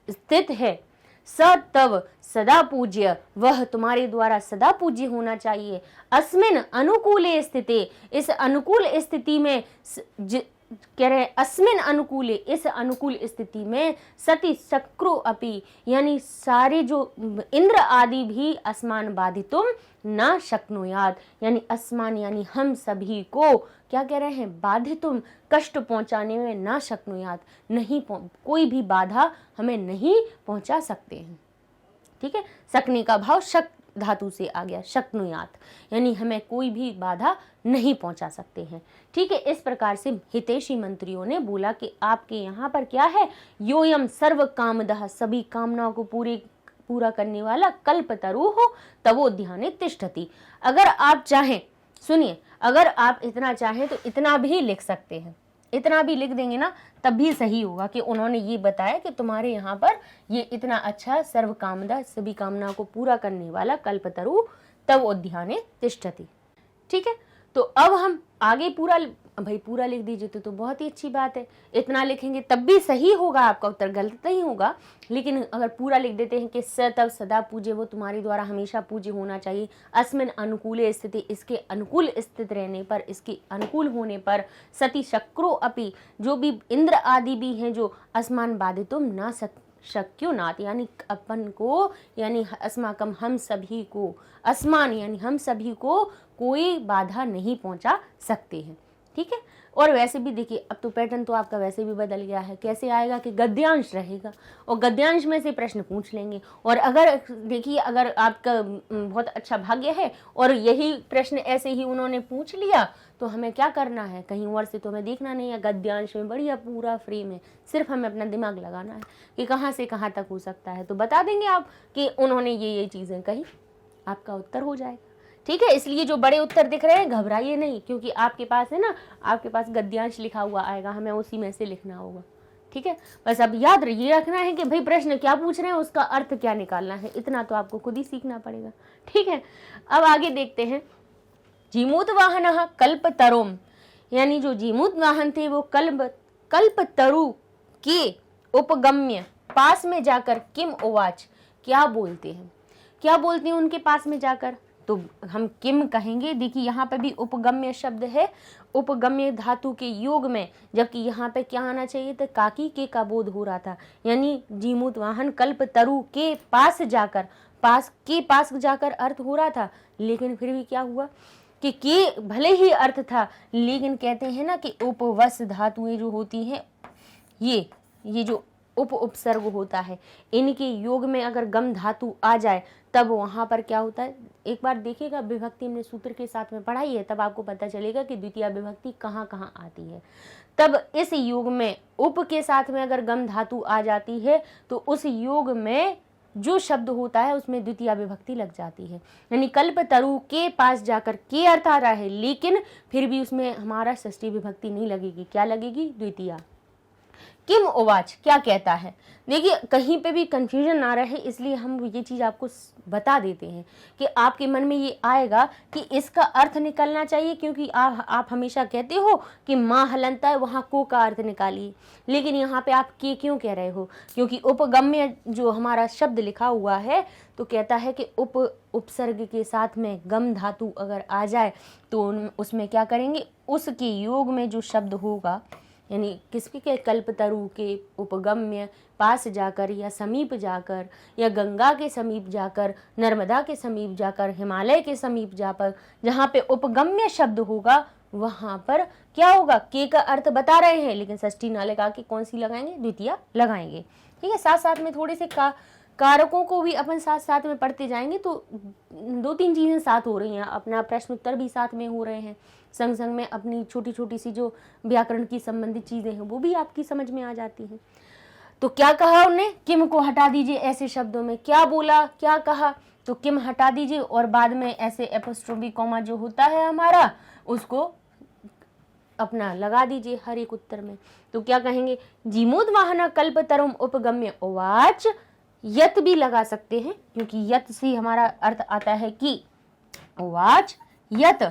स्थित है, स तव सदा पूज्य, वह तुम्हारे द्वारा सदा पूज्य होना चाहिए। अस्मिन अनुकूले स्थिते, इस अनुकूल स्थिति में कह रहे हैं, अस्मिन अनुकूले, इस अनुकूल स्थिति में, सति शक्रु अपि यानी सारे जो इंद्र आदि भी अस्मान बाधितुम न शक्नुयात, यानी अस्मान यानी हम सभी को क्या कह रहे हैं, बाधितुम कष्ट पहुंचाने में न शक्नुयात, नहीं कोई भी बाधा हमें नहीं पहुंचा सकते हैं। ठीक है, सकने का भाव शक धातु से आ गया, शक्नुयात यानी हमें कोई भी बाधा नहीं पहुंचा सकते हैं। ठीक है, इस प्रकार से हितैषी मंत्रियों ने बोला कि आपके यहाँ पर क्या है, योयम सर्व कामदः सभी कामनाओं को पूरा करने वाला कल्पतरु हो, तवोद्याने तिष्ठति। अगर आप चाहें, सुनिए, अगर आप इतना चाहें तो इतना भी लिख सकते हैं, इतना भी लिख देंगे ना तब भी सही होगा कि उन्होंने ये बताया कि तुम्हारे यहाँ पर ये इतना अच्छा सर्व कामदा सभी कामनाओं को पूरा करने वाला कल्पतरु तव उद्याने तिष्ठति। ठीक है, तो अब हम आगे पूरा लिख दीजिए तो बहुत ही अच्छी बात है। इतना लिखेंगे तब भी सही होगा, आपका उत्तर गलत नहीं होगा, लेकिन अगर पूरा लिख देते हैं कि स तव सदा पूज्य, वो तुम्हारे द्वारा हमेशा पूज्य होना चाहिए। अस्मिन अनुकूले स्थिति, इसके अनुकूल स्थित रहने पर, इसके अनुकूल होने पर, सती शक्रो अपि जो भी इंद्र आदि भी हैं जो अस्मान बाधितुम न शक्यो नाथ यानी अपन को, यानी अस्माकम हम सभी को, अस्मान यानी हम सभी को कोई बाधा नहीं पहुंचा सकते हैं। ठीक है, और वैसे भी देखिए अब तो पैटर्न तो आपका वैसे भी बदल गया है। कैसे आएगा कि गद्यांश रहेगा और गद्यांश में से प्रश्न पूछ लेंगे। और अगर देखिए अगर आपका बहुत अच्छा भाग्य है और यही प्रश्न ऐसे ही उन्होंने पूछ लिया तो हमें क्या करना है, कहीं और से तो हमें देखना नहीं है, गद्यांश में बढ़िया पूरा फ्री में सिर्फ हमें अपना दिमाग लगाना है कि कहाँ से कहाँ तक हो सकता है। तो बता देंगे आप कि उन्होंने ये चीज़ें कही, आपका उत्तर हो जाएगा। ठीक है, इसलिए जो बड़े उत्तर दिख रहे हैं घबराइए नहीं, क्योंकि आपके पास है ना, आपके पास गद्यांश लिखा हुआ आएगा, हमें उसी में से लिखना होगा। ठीक है, बस अब याद ये रखना है कि भाई प्रश्न क्या पूछ रहे हैं, उसका अर्थ क्या निकालना है, इतना तो आपको खुद ही सीखना पड़ेगा। ठीक है, अब आगे देखते हैं। जीमूत वाहन कल्पतरुम, यानी जो जीमूत वाहन थे वो कल्पतरु के उपगम्य पास में जाकर किम उवाच क्या बोलते हैं, क्या बोलते हैं उनके पास में जाकर, तो हम किम कहेंगे। देखिए यहाँ पे भी उपगम्य शब्द है, उपगम्य धातु के योग में, जबकि यहाँ पे क्या आना चाहिए था, काकी के का बोध हो रहा था, यानी जीमूत वाहन कल्पतरु के पास जाकर, पास जाकर अर्थ हो रहा था, लेकिन फिर भी क्या हुआ कि के भले ही अर्थ था, लेकिन कहते हैं ना कि उपवस धातुएं जो होती हैं, ये जो उपसर्ग होता है, इनके योग में अगर गम धातु आ जाए तब वहां पर क्या होता है, एक बार देखिएगा विभक्ति हमने सूत्र के साथ में पढ़ाई है, तब आपको पता चलेगा कि द्वितीय विभक्ति कहाँ कहाँ आती है। तब इस योग में उप के साथ में अगर गम धातु आ जाती है तो उस योग में जो शब्द होता है उसमें द्वितीय विभक्ति लग जाती है। यानी कल्प तरु के पास जाकर के अर्थ आ रहा है, लेकिन फिर भी उसमें हमारा षष्ठी विभक्ति नहीं लगेगी, क्या लगेगी, द्वितीय। किम उवाच, क्या कहता है। देखिए कहीं पे भी कंफ्यूजन ना रहे, इसलिए हम ये चीज आपको बता देते हैं कि आपके मन में ये आएगा कि इसका अर्थ निकलना चाहिए, क्योंकि आप हमेशा कहते हो कि माँ हलंता है, वहाँ को का अर्थ निकालिए, लेकिन यहाँ पे आप के क्यों कह रहे हो, क्योंकि उपगम्य जो हमारा शब्द लिखा हुआ है तो कहता है कि उपसर्ग के साथ में गम धातु अगर आ जाए तो उसमें क्या करेंगे, उसके योग में जो शब्द होगा, यानी किसके के, कल्पतरु के उपगम्य पास जाकर या समीप जाकर या गंगा के समीप जाकर, नर्मदा के समीप जाकर, हिमालय के समीप जाकर, जहाँ पे उपगम्य शब्द होगा वहाँ पर क्या होगा, के का अर्थ बता रहे हैं, लेकिन षष्ठी ना लगा के कौन सी लगाएंगे, द्वितीय लगाएंगे। ठीक है, साथ साथ में थोड़े से कारकों को भी अपन साथ साथ में पढ़ते जाएंगे तो 2-3 चीजें साथ हो रही हैं, अपना प्रश्न उत्तर भी साथ में हो रहे हैं, संग संग में अपनी छोटी छोटी सी जो व्याकरण की संबंधित चीजें हैं वो भी आपकी समझ में आ जाती हैं। तो क्या कहा उन्होंने, किम को हटा दीजिए, ऐसे शब्दों में क्या बोला, क्या कहा, तो किम हटा दीजिए और बाद में ऐसे एपोस्ट्रोफी कॉमा जो होता है हमारा उसको अपना लगा दीजिए हर एक उत्तर में। तो क्या कहेंगे, जीमोद्वाहन कल्पतरुम उपगम्य उवाच, यत भी लगा सकते हैं क्योंकि यत से हमारा अर्थ आता है कि, उवाच यत,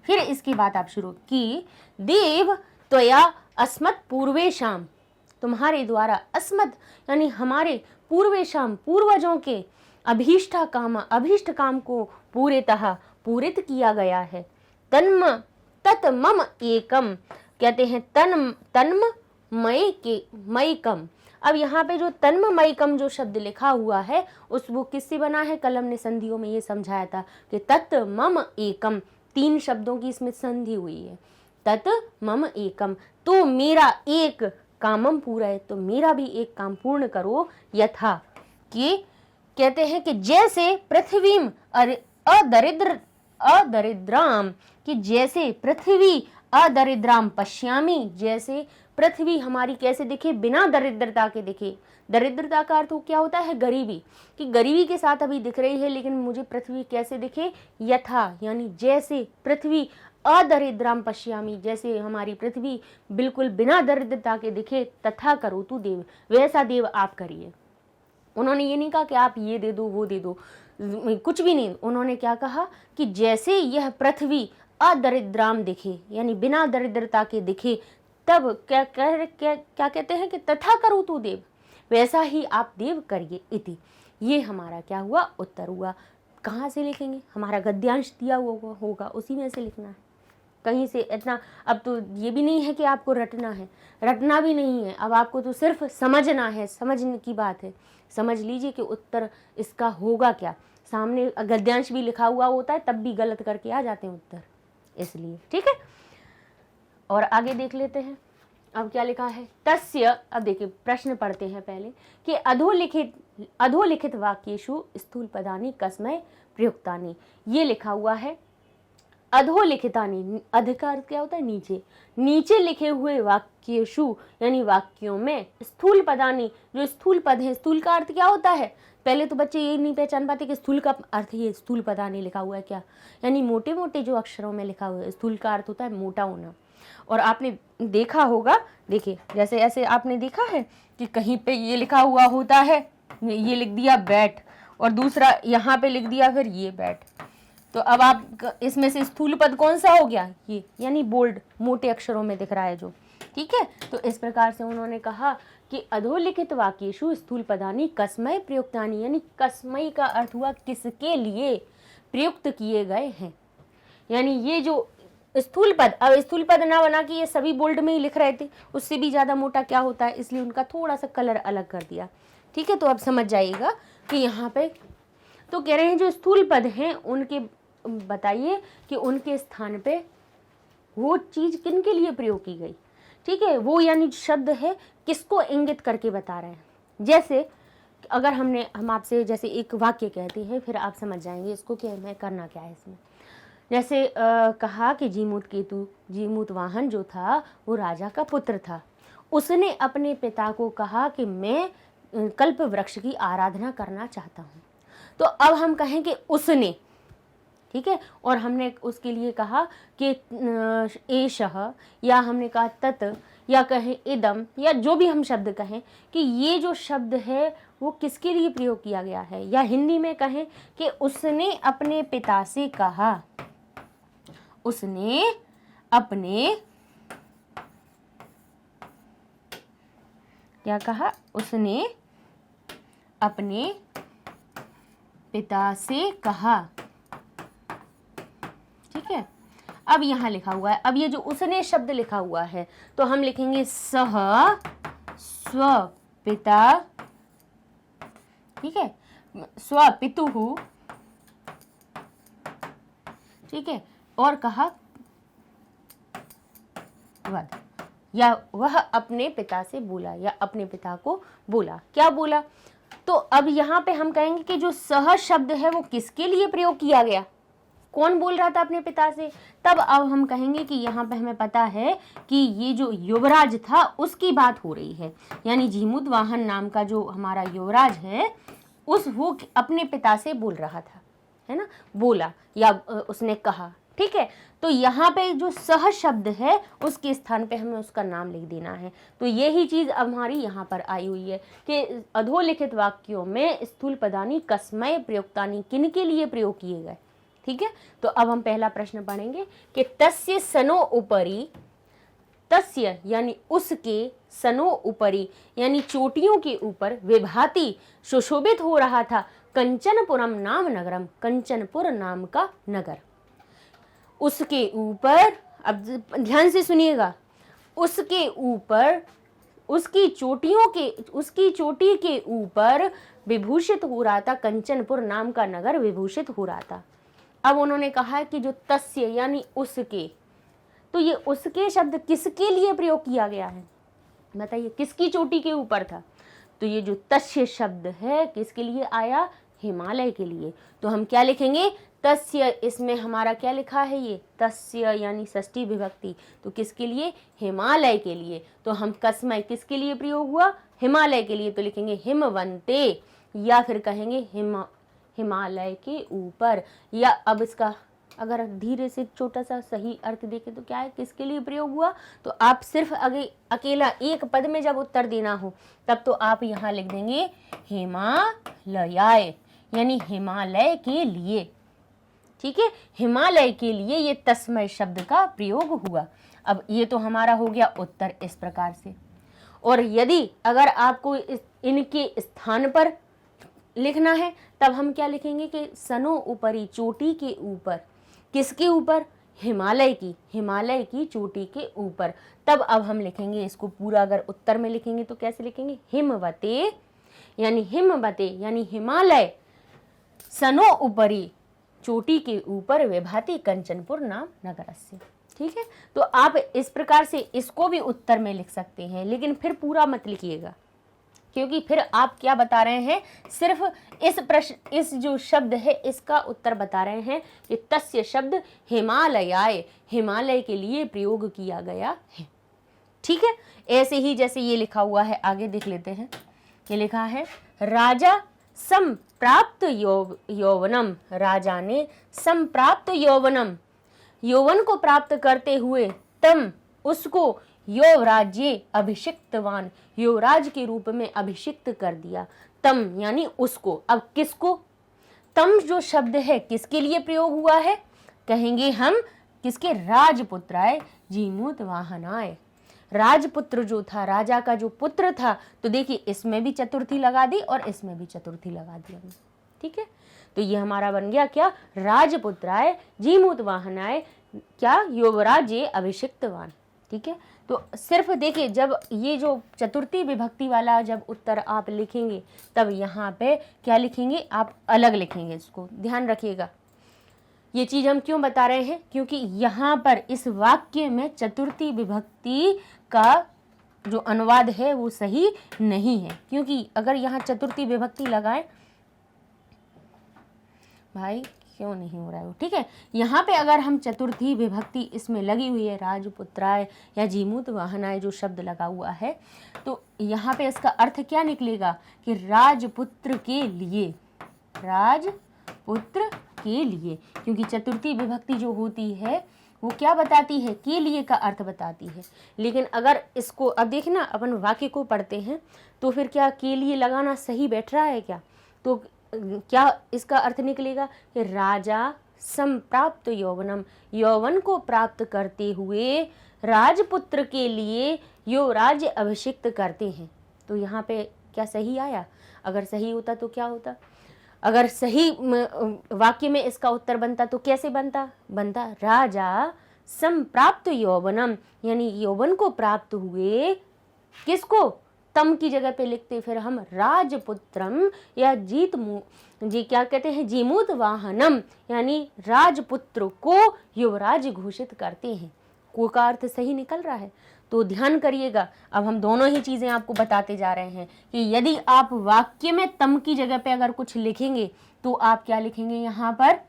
फिर इसकी बात आप शुरू की, देव त्वया अस्मत् पूर्वेशाम, तुम्हारे द्वारा, अस्मत् यानी हमारे, पूर्वेशाम पूर्वजों के, अभीष्ट काम को पूरेतः पूरित किया गया है। तन्म तत् मम एकम, कहते हैं तन्म मयिकम। अब यहाँ पे जो तन्ममयिकम जो शब्द लिखा हुआ है उस वो किससे बना है, कलम ने संधियों में ये समझाया था कि तत् मम एकम, 3 शब्दों की इसमें संधि हुई है, तत् मम एकम, तो मेरा एक कामम पूरा है, तो मेरा भी एक काम पूर्ण करो, यथा, कि कहते हैं कि जैसे पृथ्वीम अदरिद्राम, कि जैसे पृथ्वी अदरिद्राम पश्यामी, जैसे पृथ्वी हमारी कैसे दिखे, बिना दरिद्रता के दिखे। दरिद्रता का अर्थ क्या होता है, गरीबी, कि गरीबी के साथ अभी दिख रही है, लेकिन मुझे पृथ्वी कैसे दिखे, यथा यानी जैसे पृथ्वी अदरिद्राम पश्यामी, जैसे हमारी पृथ्वी बिल्कुल बिना दरिद्रता के दिखे, तथा करो तू देव, वैसा देव आप करिए। उन्होंने ये नहीं कहा कि आप ये दे दो वो दे दो, कुछ भी नहीं, उन्होंने क्या कहा कि जैसे यह पृथ्वी अदरिद्राम दिखे यानी बिना दरिद्रता के दिखे, तब क्या कहते हैं कि तथा करो तू देव, वैसा ही आप देव करिए इति। ये हमारा क्या हुआ, उत्तर हुआ। कहाँ से लिखेंगे, हमारा गद्यांश दिया हुआ होगा उसी में से लिखना है, कहीं से इतना। अब तो ये भी नहीं है कि आपको रटना है, रटना भी नहीं है, अब आपको तो सिर्फ समझना है, समझने की बात है। समझ लीजिए कि उत्तर इसका होगा क्या, सामने गद्यांश भी लिखा हुआ होता है तब भी गलत करके आ जाते हैं उत्तर, इसलिए। ठीक है, और आगे देख लेते हैं अब क्या लिखा है, तस्य। अब देखिए प्रश्न पढ़ते हैं पहले कि अधोलिखित वाक्येषु स्थूल पदानि कस्मै प्रयुक्तानि, ये लिखा हुआ है अधोलिखितानि, अध का अर्थ क्या होता है, नीचे, नीचे लिखे हुए वाक्येषु यानी वाक्यों में, स्थूल पदानि, जो स्थूल पद है, स्थूल का अर्थ क्या होता है, पहले तो बच्चे ये नहीं पहचान पाते कि स्थूल का अर्थ ये स्थूल पदानि लिखा हुआ है क्या, यानी मोटे मोटे जो अक्षरों में लिखा हुआ है, स्थूल का अर्थ होता है मोटा होना। और आपने देखा होगा, देखिए जैसे ऐसे आपने देखा है कि कहीं पे ये लिखा हुआ होता है, ये लिख दिया बैट, और दूसरा यहाँ पे लिख दिया फिर ये बैट, तो अब आप इसमें से स्थूल पद कौन सा हो गया, ये, यानी बोल्ड मोटे अक्षरों में दिख रहा है जो। ठीक है, तो इस प्रकार से उन्होंने कहा कि अधोलिखित वाक्येषु स्थूल पदानि कस्मै प्रयुक्तानि, यानी कस्मै का अर्थ हुआ किसके लिए प्रयुक्त किए गए हैं, यानी ये जो स्थूल पद, अब स्थूल पद ना बना के ये सभी बोल्ड में ही लिख रहे थे, उससे भी ज्यादा मोटा क्या होता है, इसलिए उनका थोड़ा सा कलर अलग कर दिया। ठीक है, तो अब समझ जाइएगा कि यहाँ पे तो कह रहे हैं जो स्थूल पद हैं उनके बताइए कि उनके स्थान पे वो चीज किन के लिए प्रयोग की गई। ठीक है, वो यानी शब्द है किसको इंगित करके बता रहे हैं। जैसे अगर हम आपसे जैसे एक वाक्य कहते हैं, फिर आप समझ जाएंगे इसको कि हमें करना क्या है इसमें। जैसे कहा कि जीमूत केतु, जीमूत वाहन जो था वो राजा का पुत्र था। उसने अपने पिता को कहा कि मैं कल्प वृक्ष की आराधना करना चाहता हूँ। तो अब हम कहें कि उसने, ठीक है, और हमने उसके लिए कहा कि एषः, या हमने कहा तत्, या कहें इदम, या जो भी हम शब्द कहें कि ये जो शब्द है वो किसके लिए प्रयोग किया गया है। या हिंदी में कहें कि उसने अपने पिता से कहा, उसने अपने क्या कहा, उसने अपने पिता से कहा। ठीक है, अब यहां लिखा हुआ है, अब ये जो उसने शब्द लिखा हुआ है तो हम लिखेंगे सह स्वपिता, ठीक है, स्वपितुः, ठीक है, और कहा वद, या वह अपने पिता से बोला, या अपने पिता को बोला। क्या बोला? तो अब यहाँ पे हम कहेंगे कि जो सह शब्द है वो किसके लिए प्रयोग किया गया, कौन बोल रहा था अपने पिता से। तब अब हम कहेंगे कि यहाँ पे हमें पता है कि ये जो युवराज था उसकी बात हो रही है, यानी जीमूत वाहन नाम का जो हमारा युवराज है वो अपने पिता से बोल रहा था, है ना, बोला या उसने कहा। ठीक है, तो यहाँ पे जो सह शब्द है उसके स्थान पे हमें उसका नाम लिख देना है। तो यही चीज अब हमारी यहाँ पर आई हुई है कि अधोलिखित वाक्यों में स्थूल पदानी कस्मय प्रयुक्तानि किन के लिए प्रयोग किए गए। ठीक है, तो अब हम पहला प्रश्न पढ़ेंगे कि तस्य सनो उपरि, तस्य यानी उसके, सनो उपरि यानी चोटियों के ऊपर, विभाति सुशोभित हो रहा था, कंचनपुरम नाम नगरम, कंचनपुर नाम का नगर। उसके ऊपर, अब ध्यान से सुनिएगा, उसके ऊपर, उसकी चोटी के ऊपर विभूषित हो रहा था, कंचनपुर नाम का नगर विभूषित हो रहा था। अब उन्होंने कहा है कि जो तस्य यानी उसके, तो ये उसके शब्द किसके लिए प्रयोग किया गया है, बताइए, किसकी चोटी के ऊपर था। तो ये जो तस्य शब्द है किसके लिए आया, हिमालय के लिए। तो हम क्या लिखेंगे, तस्य, इसमें हमारा क्या लिखा है, ये तस्य यानी षष्ठी विभक्ति, तो किसके लिए, हिमालय के लिए। तो हम कस्मय किसके लिए प्रयोग हुआ, हिमालय के लिए, तो लिखेंगे हिमवंते, या फिर कहेंगे हिमालय के ऊपर। या अब इसका अगर धीरे से छोटा सा सही अर्थ देखें तो क्या है, किसके लिए प्रयोग हुआ। तो आप सिर्फ अकेला एक पद में जब उत्तर देना हो तब तो आप यहाँ लिख देंगे हिमालयाय, यानी हिमालय के लिए। ठीक है, हिमालय के लिए ये तस्मय शब्द का प्रयोग हुआ। अब ये तो हमारा हो गया उत्तर इस प्रकार से। और यदि अगर आपको इनके स्थान पर लिखना है तब हम क्या लिखेंगे कि सनो ऊपरी, चोटी के ऊपर, किसके ऊपर, हिमालय की चोटी के ऊपर। तब अब हम लिखेंगे इसको पूरा, अगर उत्तर में लिखेंगे तो कैसे लिखेंगे, हिमवते यानी हिमालय, सनो ऊपरी चोटी के ऊपर, विभाति कंचनपुर नाम नगरस्य। ठीक है, तो आप इस प्रकार से इसको भी उत्तर में लिख सकते हैं, लेकिन फिर पूरा मत लिखिएगा, क्योंकि फिर आप क्या बता रहे हैं, सिर्फ इस प्रश्न, इस जो शब्द है इसका उत्तर बता रहे हैं कि तस्य शब्द हिमालयाय, हिमालय के लिए प्रयोग किया गया है। ठीक है, ऐसे ही जैसे ये लिखा हुआ है, आगे देख लेते हैं। ये लिखा है राजा संप्राप्त यौवनम, राजा ने संप्राप्त यौवनम, यौवन को प्राप्त करते हुए, तम उसको युवराज्य अभिषिक्तवान, युवराज के रूप में अभिषिक्त कर दिया। तम यानी उसको, अब किसको, तम जो शब्द है किसके लिए प्रयोग हुआ है, कहेंगे हम किसके, राजपुत्राय जीमूत वाहनाय, राजपुत्र जो था, राजा का जो पुत्र था। तो देखिए इसमें भी चतुर्थी लगा दी और इसमें भी चतुर्थी लगा दी हमने। ठीक है, तो ये हमारा बन गया क्या, राजपुत्राय जीमूत वाहनाय, क्या, युवराज्य अभिषिक्तवान। ठीक है, तो सिर्फ देखिए, जब ये जो चतुर्थी विभक्ति वाला जब उत्तर आप लिखेंगे तब यहाँ पे क्या लिखेंगे, आप अलग लिखेंगे। इसको ध्यान रखिएगा। ये चीज हम क्यों बता रहे हैं, क्योंकि यहाँ पर इस वाक्य में चतुर्थी विभक्ति का जो अनुवाद है वो सही नहीं है। क्योंकि अगर यहाँ चतुर्थी विभक्ति लगाएं, भाई क्यों नहीं हो रहा है वो, ठीक है। यहाँ पे अगर हम चतुर्थी विभक्ति इसमें लगी हुई है, राजपुत्राय या जीमूत वाहनाय जो शब्द लगा हुआ है, तो यहाँ पे इसका अर्थ क्या निकलेगा कि राजपुत्र के लिए, राजपुत्र के लिए। क्योंकि चतुर्थी विभक्ति जो होती है वो क्या बताती है, के लिए का अर्थ बताती है। लेकिन अगर इसको अब देखना, अपन वाक्य को पढ़ते हैं तो फिर क्या के लिए लगाना सही बैठ रहा है क्या, तो क्या इसका अर्थ निकलेगा कि राजा संप्राप्त यौवनम, यौवन को प्राप्त करते हुए राजपुत्र के लिए युवराज अभिषिक्त करते हैं। तो यहाँ पे क्या सही आया? अगर सही होता तो क्या होता, अगर सही वाक्य में इसका उत्तर बनता तो कैसे बनता, राजा संप्राप्त यौवनम, यानी यौवन को प्राप्त हुए, किसको, तम की जगह पे लिखते फिर हम राजपुत्रम या जी क्या कहते हैं, जीमूत वाहनम, यानी राजपुत्र को युवराज घोषित करते हैं। को का अर्थ सही निकल रहा है। तो ध्यान करिएगा, अब हम दोनों ही चीजें आपको बताते जा रहे हैं कि यदि आप वाक्य में तम की जगह पे अगर कुछ लिखेंगे तो आप क्या लिखेंगे, यहाँ पर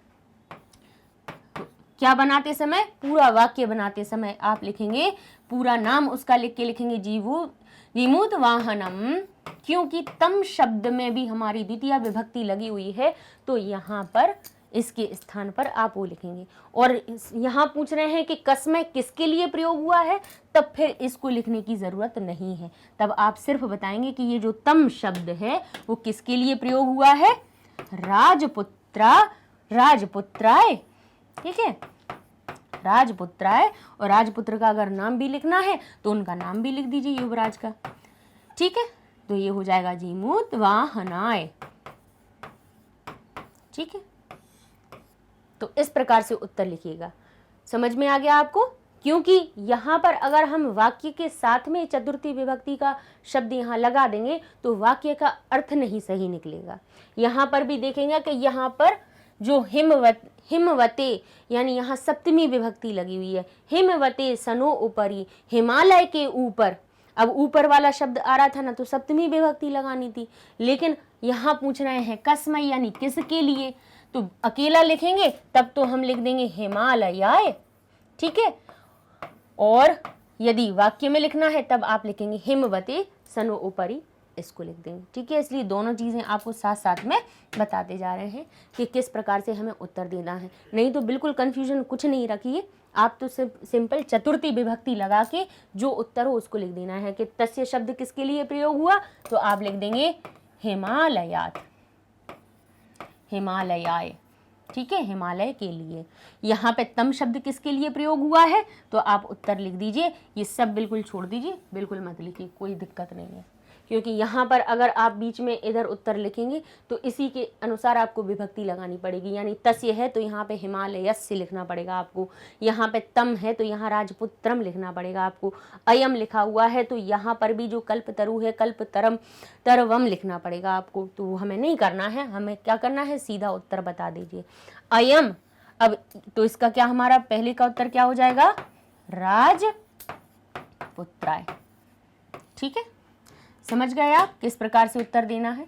क्या बनाते समय, पूरा वाक्य बनाते समय आप लिखेंगे पूरा नाम उसका लिख के लिखेंगे जीमूत वाहनम, क्योंकि तम शब्द में भी हमारी द्वितीय विभक्ति लगी हुई है, तो यहाँ पर इसके स्थान पर आप वो लिखेंगे। और यहाँ पूछ रहे हैं कि कसमें किसके लिए प्रयोग हुआ है, तब फिर इसको लिखने की जरूरत नहीं है। तब आप सिर्फ बताएंगे कि ये जो तम शब्द है वो किसके लिए प्रयोग हुआ है, राजपुत्राय, ठीक है, राजपुत्राय। और राजपुत्र का अगर नाम भी लिखना है तो उनका नाम भी लिख दीजिए युवराज का, ठीक है। तो ये हो जाएगा जीमूत वाहनाय, ठीक है। तो इस प्रकार से उत्तर लिखिएगा। समझ में आ गया आपको? क्योंकि यहाँ पर अगर हम वाक्य के साथ में चतुर्थी विभक्ति का शब्द यहाँ लगा देंगे तो वाक्य का अर्थ नहीं सही निकलेगा। यहाँ पर भी देखेंगे कि यहाँ पर जो हिमवते, यानी यहाँ सप्तमी विभक्ति लगी हुई है, हिमवते सनो ऊपरी, हिमालय के ऊपर। अब ऊपर वाला शब्द आ रहा था ना, तो सप्तमी विभक्ति लगानी थी। लेकिन यहाँ पूछ रहे हैं कसमय, यानी किसके लिए, तो अकेला लिखेंगे तब तो हम लिख देंगे हिमालयाय, ठीक है। और यदि वाक्य में लिखना है तब आप लिखेंगे हिमवते सनो ऊपरी, इसको लिख देंगे, ठीक है। इसलिए दोनों चीजें आपको साथ साथ में बताते जा रहे हैं कि किस प्रकार से हमें उत्तर देना है। नहीं तो बिल्कुल कंफ्यूजन कुछ नहीं रखिए, आप तो सिंपल चतुर्थी विभक्ति लगा के जो उत्तर हो उसको लिख देना है कि तस्य शब्द किसके लिए प्रयोग हुआ, तो आप लिख देंगे हिमालयात, हिमालयाय, ठीक है, हिमालय के लिए। यहाँ पे तम शब्द किसके लिए प्रयोग हुआ है तो आप उत्तर लिख दीजिए। ये सब बिल्कुल छोड़ दीजिए, बिल्कुल मत लिखिए, कोई दिक्कत नहीं है। क्योंकि यहाँ पर अगर आप बीच में इधर उत्तर लिखेंगे तो इसी के अनुसार आपको विभक्ति लगानी पड़ेगी। यानी तस्य है तो यहाँ पे हिमालयस्य लिखना पड़ेगा आपको, यहाँ पे तम है तो यहाँ राजपुत्रम लिखना पड़ेगा आपको, अयम लिखा हुआ है तो यहाँ पर भी जो कल्पतरु है कल्पतरम तरवम लिखना पड़ेगा आपको। तो हमें नहीं करना है, हमें क्या करना है, सीधा उत्तर बता दीजिए अयम। अब तो इसका क्या, हमारा पहले का उत्तर क्या हो जाएगा, राजपुत्राय, ठीक है। समझ गए आप किस प्रकार से उत्तर देना है।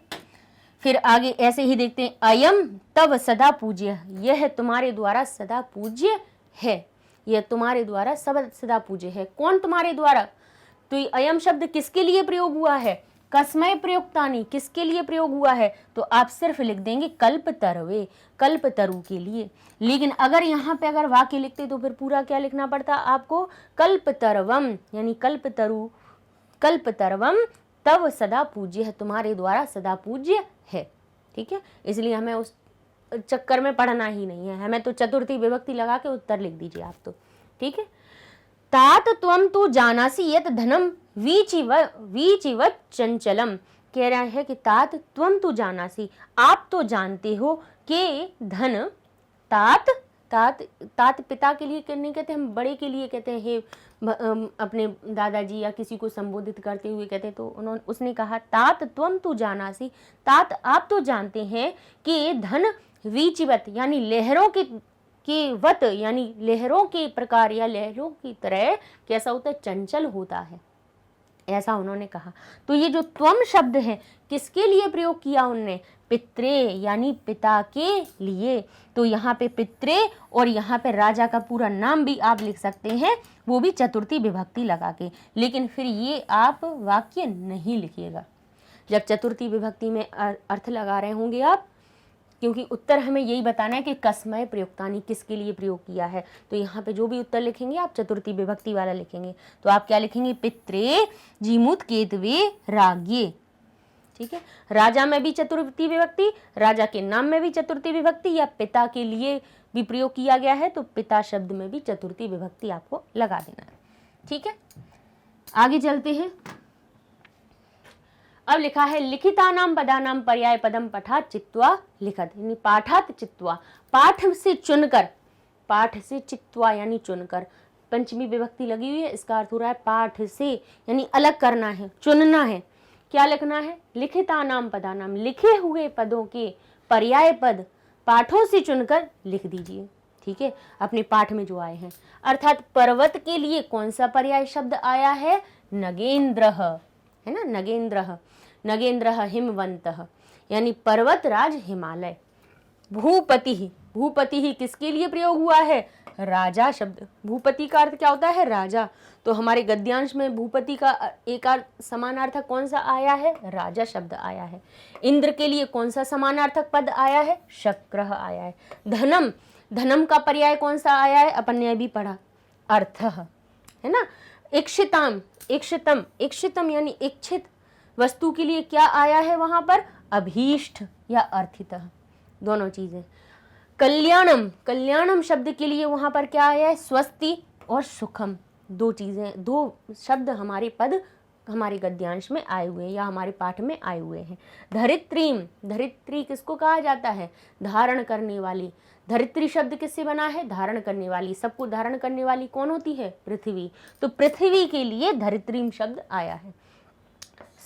फिर आगे ऐसे ही देखते हैं, अयम तब सदा पूज्य, यह तुम्हारे द्वारा सदा पूज्य है, यह तुम्हारे द्वारा सदा पूज्य है। कौन तुम्हारे द्वारा, तो ये अयम शब्द किसके लिए प्रयोग हुआ है, कसमय प्रयुक्तानि, किसके लिए प्रयोग हुआ है, तो आप सिर्फ लिख देंगे कल्पतरवे, कल्पतरु के लिए। लेकिन अगर यहाँ पे अगर वाक्य लिखते तो फिर पूरा क्या लिखना पड़ता आपको, कल्पतरवम, यानी कल्पतरु, कल्पतरवम तब सदा पूज्य है, तुम्हारे द्वारा सदा पूज्य है, ठीक है। इसलिए हमें उस चक्कर में पढ़ना ही नहीं है, हमें तो चतुर्थी विभक्ति लगा के उत्तर लिख दीजिए आप तो, ठीक है। तात त्वम तु जानासि यत धनम वीचिवत चंचलम, कह रहा है कि तात त्वम तु जानासि, आप तो जानते हो कि धन, तात तात, तात पिता के लिए नहीं कहते, हम बड़े के लिए कहते हैं, हे अपने दादाजी या किसी को संबोधित करते हुए कहते हैं। तो उसने कहा तात त्वम तु जानासी, तात आप तो जानते हैं कि धन वीचिवत यानी लहरों के वत यानी लहरों के प्रकार या लहरों की तरह कैसा होता है, चंचल होता है, ऐसा उन्होंने कहा। तो ये जो त्वम शब्द है किसके लिए प्रयोग किया उनने, पित्रे यानी पिता के लिए। तो यहाँ पे पित्रे और यहाँ पे राजा का पूरा नाम भी आप लिख सकते हैं, वो भी चतुर्थी विभक्ति लगा के, लेकिन फिर ये आप वाक्य नहीं लिखिएगा जब चतुर्थी विभक्ति में अर्थ लगा रहे होंगे आप, क्योंकि उत्तर हमें यही बताना है कि कस्मय प्रयुक्तानि किसके लिए प्रयोग किया है। तो यहाँ पे जो भी उत्तर लिखेंगे आप चतुर्थी विभक्ति वाला लिखेंगे। तो आप क्या लिखेंगे, पित्रे जीमूत केतवे राज्ञे, ठीक है। राजा में भी चतुर्थी विभक्ति, राजा के नाम में भी चतुर्थी विभक्ति, या पिता के लिए भी प्रयोग किया गया है तो पिता शब्द में भी चतुर्थी विभक्ति आपको लगा देना है, ठीक है। आगे चलते हैं। अब लिखा है लिखितानाम पदानाम पर्याय पदम पठात चित्वा लिखत, यानी पाठात चित्वा, पाठ से चुनकर, पाठ से चित्वा यानी चुनकर, पंचमी विभक्ति लगी हुई है, इसका अर्थ हो रहा है पाठ से यानी अलग करना है, चुनना है। क्या लिखना है, लिखितानाम पदानाम, लिखे हुए पदों के पर्याय पद पाठों से चुनकर लिख दीजिए, ठीक है, अपने पाठ में जो आए हैं। अर्थात पर्वत के लिए कौन सा पर्याय शब्द आया है, नगेंद्रः, है ना, नगेंद्रः, नगेंद्रः हिमवन्तः यानी पर्वतराज हिमालय। भूपति, भूपति ही किसके लिए प्रयोग हुआ है, राजा शब्द। भूपति का अर्थ क्या होता है, राजा। तो हमारे गद्यांश में भूपति का एक समानार्थक कौन सा आया है, राजा शब्द आया है। इंद्र के लिए कौन सा समानार्थक पद आया है, शक्रः आया है। धनम, धनम का पर्याय कौन सा आया है, अपन ने अभी पढ़ा, अर्थः, है ना। इक्षिताम, इक्षितम, इक्षितम यानी इच्छित वस्तु के लिए क्या आया है वहां पर, अभीष्ट या अर्थितः, दोनों चीजें। कल्याणम, कल्याणम शब्द के लिए वहां पर क्या आया है, स्वस्ति और सुखम, दो चीजें, दो शब्द हमारे पद हमारे गद्यांश में आए हुए हैं या हमारे पाठ में आए हुए हैं। धरित्रीम, धरित्री किसको कहा जाता है, धारण करने वाली। धरित्री शब्द किससे बना है, धारण करने वाली। सबको धारण करने वाली कौन होती है, पृथ्वी। तो पृथ्वी के लिए धरित्रीम शब्द आया है।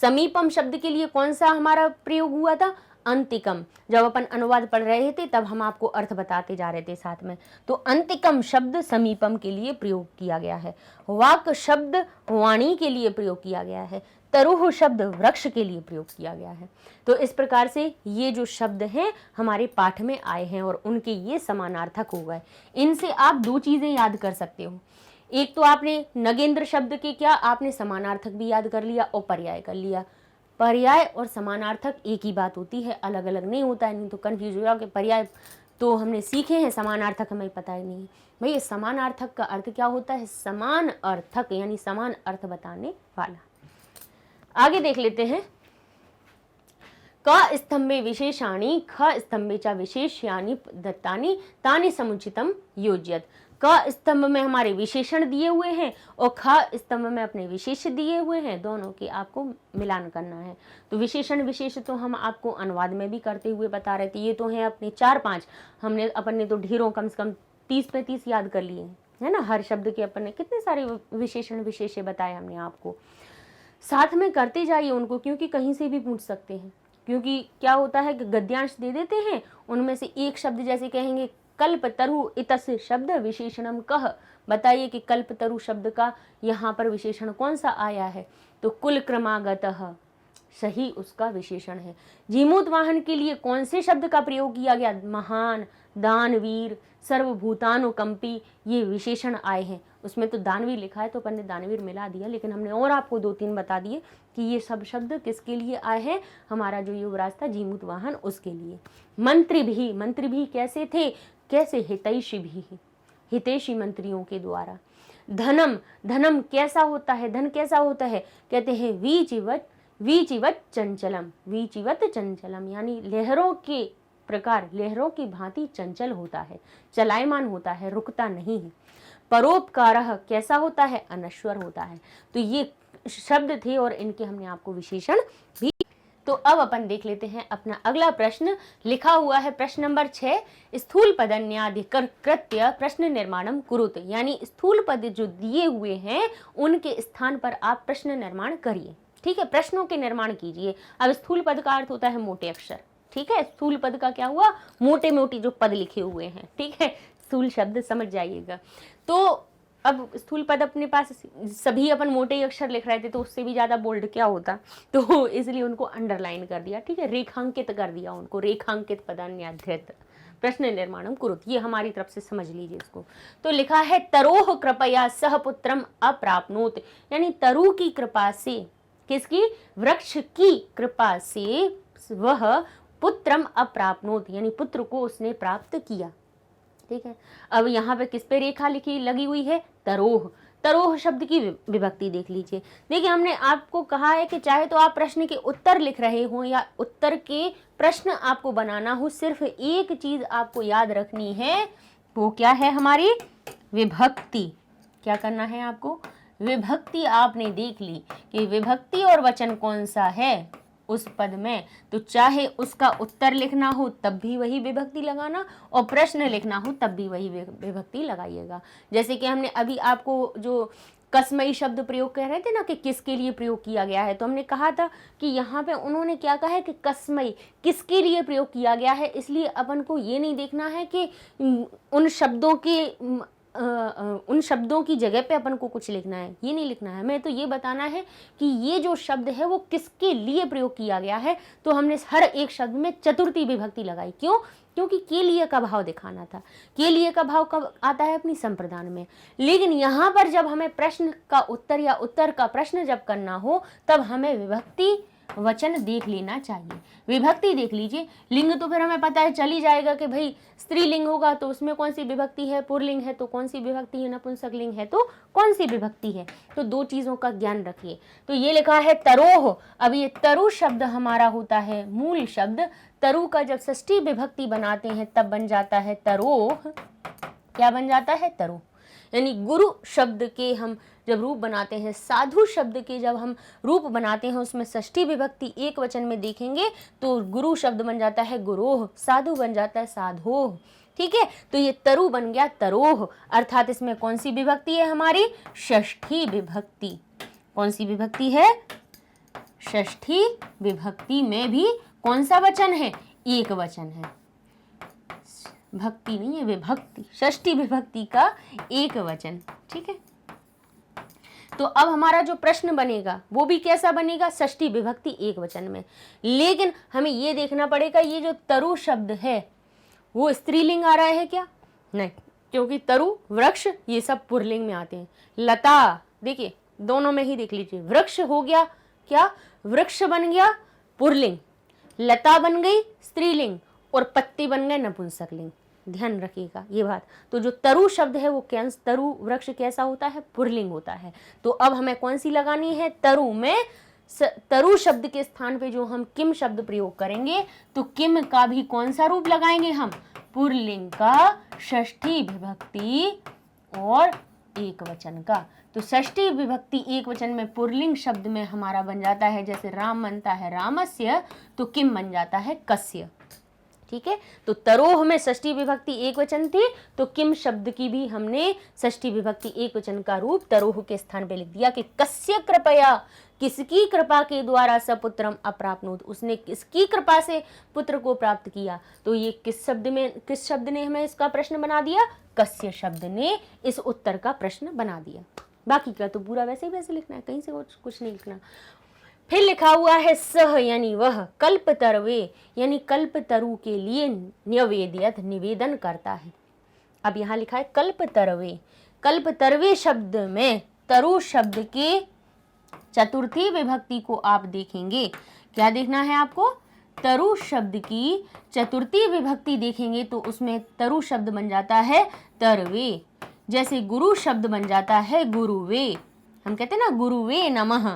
समीपम शब्द के लिए कौन सा हमारा प्रयोग हुआ था, अंतिकम। जब अपन अनुवाद पढ़ रहे थे तब हम आपको अर्थ बताते जा रहे थे साथ में। तो अंतिकम शब्द समीपम के लिए प्रयोग किया गया है। वाक शब्द वाणी के लिए प्रयोग किया गया है। तरुह शब्द वृक्ष के लिए प्रयोग किया गया है। तो इस प्रकार से ये जो शब्द हैं हमारे पाठ में आए हैं और उनके ये समानार्थक हो गए। इनसे आप दो चीजें याद कर सकते हो। एक तो आपने नगेंद्र शब्द के क्या आपने समानार्थक भी याद कर लिया और पर्याय कर लिया। पर्याय और समानार्थक एक ही बात होती है, अलग अलग नहीं होता है, नहीं तो कंफ्यूज हो जाओगे। पर्याय तो हमने सीखे हैं, समानार्थक हमें पता ही नहीं है। भाई समानार्थक का अर्थ क्या होता है, समान अर्थक यानी समान अर्थ बताने वाला। आगे देख लेते हैं। क स्तंभे विशेषाणि ख स्तंभे च विशेष्यानि दत्तानि तानि समुचितम योज्यत। क स्तंभ में हमारे विशेषण दिए हुए हैं और ख स्तंभ में अपने विशेष दिए हुए हैं, दोनों के आपको मिलान करना है। तो विशेषण विशेष तो हम आपको अनुवाद में भी करते हुए बता रहे थे। ये तो हैं अपने 4-5, हमने अपन ने तो ढेरों कम से कम 30-35 याद कर लिए हैं, है ना। हर शब्द के अपन ने कितने सारे विशेषण विशेष बताए हमने आपको। साथ में करते जाइए उनको, क्योंकि कहीं से भी पूछ सकते हैं। क्योंकि क्या होता है कि गद्यांश दे देते हैं, उनमें से एक शब्द जैसे कहेंगे कल्पतरु इतस्य शब्द विशेषणम कह, बताइए कि कल्पतरु शब्द का यहाँ पर विशेषण कौन सा आया है, तो कुल क्रमागतः सही उसका विशेषण है। जीमूत वाहन के लिए कौन से शब्द का प्रयोग किया गया, महान, दानवीर, सर्वभूतानुकंपी, ये विशेषण आए हैं। उसमें तो दानवीर लिखा है तो अपन ने दानवीर मिला दिया, लेकिन हमने और आपको 2-3 बता दिए कि ये सब शब्द किसके लिए आए हैं, हमारा जो युवराज था जीमूत वाहन उसके लिए। मंत्री भी, मंत्री भी कैसे थे, कैसे हितैषी भी, हितैषी मंत्रियों के द्वारा। धनम, धनम कैसा होता है, धन कैसा होता है, कहते हैं वीचिवत, वीचिवत चंचलम, वीचिवत चंचलम यानी लहरों के प्रकार, लहरों की भांति चंचल होता है, चलायमान होता है, रुकता नहीं है। परोपकारः कैसा होता है, अनश्वर होता है। तो ये शब्द थे और इनके हमने आपको विशेषण भी तो अब अपन देख लेते हैं अपना अगला प्रश्न। लिखा हुआ है प्रश्न नंबर 6, स्थूल पदन्याधिकृत्य प्रश्न निर्माणम कुरुत, यानी स्थूल पद जो दिए हुए हैं उनके स्थान पर आप प्रश्न निर्माण करिए। ठीक है, प्रश्नों के निर्माण कीजिए। अब स्थूल पद का अर्थ होता है मोटे अक्षर। ठीक है, स्थूल पद का क्या हुआ, मोटे मोटे जो पद लिखे हुए हैं। ठीक है, स्थूल शब्द समझ जाइएगा। तो अब स्थूल पद अपने पास सभी अपन मोटे ही अक्षर लिख रहे थे, तो उससे भी ज्यादा बोल्ड क्या होता, तो इसलिए उनको अंडरलाइन कर दिया। ठीक है, रेखांकित कर दिया उनको, रेखांकित पदान्याधिकृत प्रश्न निर्माणम कुरुत, ये हमारी तरफ से समझ लीजिए इसको। तो लिखा है तरोह कृपया सह पुत्रम अप्राप्नोत, यानी तरु की कृपा से, किसकी, वृक्ष की कृपा से वह पुत्रम अप्राप्नोत, यानी पुत्र को उसने प्राप्त किया। ठीक है, अब यहाँ पे किस पे रेखा लिखी लगी हुई है, तरोह। तरोह शब्द की विभक्ति देख लीजिए। देखिए, हमने आपको कहा है कि चाहे तो आप प्रश्न के उत्तर लिख रहे हो या उत्तर के प्रश्न आपको बनाना हो, सिर्फ एक चीज आपको याद रखनी है, वो क्या है, हमारी विभक्ति। क्या करना है आपको, विभक्ति आपने देख ली कि विभक्ति और वचन कौन सा है उस पद में, तो चाहे उसका उत्तर लिखना हो तब भी वही विभक्ति लगाना, और प्रश्न लिखना हो तब भी वही विभक्ति लगाइएगा। जैसे कि हमने अभी आपको जो कसमई शब्द प्रयोग कर रहे थे ना कि किसके लिए प्रयोग किया गया है, तो हमने कहा था कि यहाँ पे उन्होंने क्या कहा है कि कसमई किसके लिए प्रयोग किया गया है, इसलिए अपन को ये नहीं देखना है कि उन शब्दों की जगह पे अपन को कुछ लिखना है, ये नहीं लिखना है। हमें तो ये बताना है कि ये जो शब्द है वो किसके लिए प्रयोग किया गया है। तो हमने हर एक शब्द में चतुर्थी विभक्ति लगाई। क्यों, क्योंकि के लिए का भाव दिखाना था। के लिए का भाव कब आता है, अपनी संप्रदान में। लेकिन यहाँ पर जब हमें प्रश्न का उत्तर या उत्तर का प्रश्न जब करना हो, तब हमें विभक्ति वचन देख लेना चाहिए। विभक्ति देख लीजिए, लिंग तो फिर हमें पता है चल ही जाएगा कि भाई स्त्रीलिंग होगा तो उसमें कौन सी विभक्ति है, पुल्लिंग है तो कौन सी विभक्ति है, नपुंसक लिंग है तो कौन सी विभक्ति है। तो दो चीजों का ज्ञान रखिए। तो ये लिखा है तरोह। अब ये तरु शब्द हमारा होता है मूल शब्द। तरु का जब षष्ठी विभक्ति बनाते हैं तब बन जाता है तरोह। क्या बन जाता है, तरोह। यानी गुरु शब्द के हम जब रूप बनाते हैं, साधु शब्द के जब हम रूप बनाते हैं, उसमें षष्ठी विभक्ति एक वचन में देखेंगे तो गुरु शब्द बन जाता है गुरोह, साधु बन जाता है साधोह। ठीक है, तो ये तरु बन गया तरोह, अर्थात इसमें कौन सी विभक्ति है, हमारी षष्ठी विभक्ति। कौन सी विभक्ति है, षष्ठी विभक्ति में भी कौन सा वचन है, एक वचन है। भक्ति नहीं है, विभक्ति, षष्ठी विभक्ति का एक वचन। ठीक है, तो अब हमारा जो प्रश्न बनेगा वो भी कैसा बनेगा, षष्ठी विभक्ति एक वचन में। लेकिन हमें ये देखना पड़ेगा ये जो तरु शब्द है वो स्त्रीलिंग आ रहा है क्या, नहीं, क्योंकि तरु, वृक्ष ये सब पुल्लिंग में आते हैं। लता, देखिए दोनों में ही देख लीजिए, वृक्ष हो गया क्या, वृक्ष बन गया पुल्लिंग, लता बन गई स्त्रीलिंग, और पत्ती बन गए नपुंसकलिंग। ध्यान रखिएगा ये बात। तो जो तरु शब्द है वो कैंस, तरु वृक्ष कैसा होता है, पुल्लिंग होता है। तो अब हमें कौन सी लगानी है, तरु में तरु शब्द के स्थान पे जो हम किम शब्द प्रयोग करेंगे, तो किम का भी कौन सा रूप लगाएंगे हम, पुल्लिंग का षष्ठी विभक्ति और एक वचन का। तो षष्ठी विभक्ति एक वचन में पुल्लिंग शब्द में हमारा बन जाता है, जैसे राम बनता है रामस्य, तो किम बन जाता है कस्य। ठीक है, तो तरोह में षष्ठी विभक्ति एक वचन थी, तो किम शब्द की भी हमने षष्ठी विभक्ति एक वचन का रूप तरोह के स्थान पे लिख दिया कि कस्य कृपया, किसकी कृपा के द्वारा सपुत्रम अप्राप्नोत, उसने किसकी कृपा से पुत्र को प्राप्त किया। तो ये किस शब्द ने हमें इसका प्रश्न बना दिया, कस्य शब्द ने इस उत्तर का प्रश्न बना दिया। बाकी का तो पूरा वैसे ही वैसे लिखना है, कहीं से कुछ नहीं लिखना। फिर लिखा हुआ है सह, यानी वह, कल्पतरवे, यानी कल्पतरु के लिए निवेदियत, निवेदन करता है। अब यहाँ लिखा है कल्पतरवे। कल्पतरवे शब्द में तरु शब्द के चतुर्थी विभक्ति को आप देखेंगे। क्या देखना है आपको, तरु शब्द की चतुर्थी विभक्ति देखेंगे तो उसमें तरु शब्द बन जाता है तरवे। जैसे गुरु शब्द बन जाता है गुरुवे, हम कहते हैं ना गुरुवे नमः।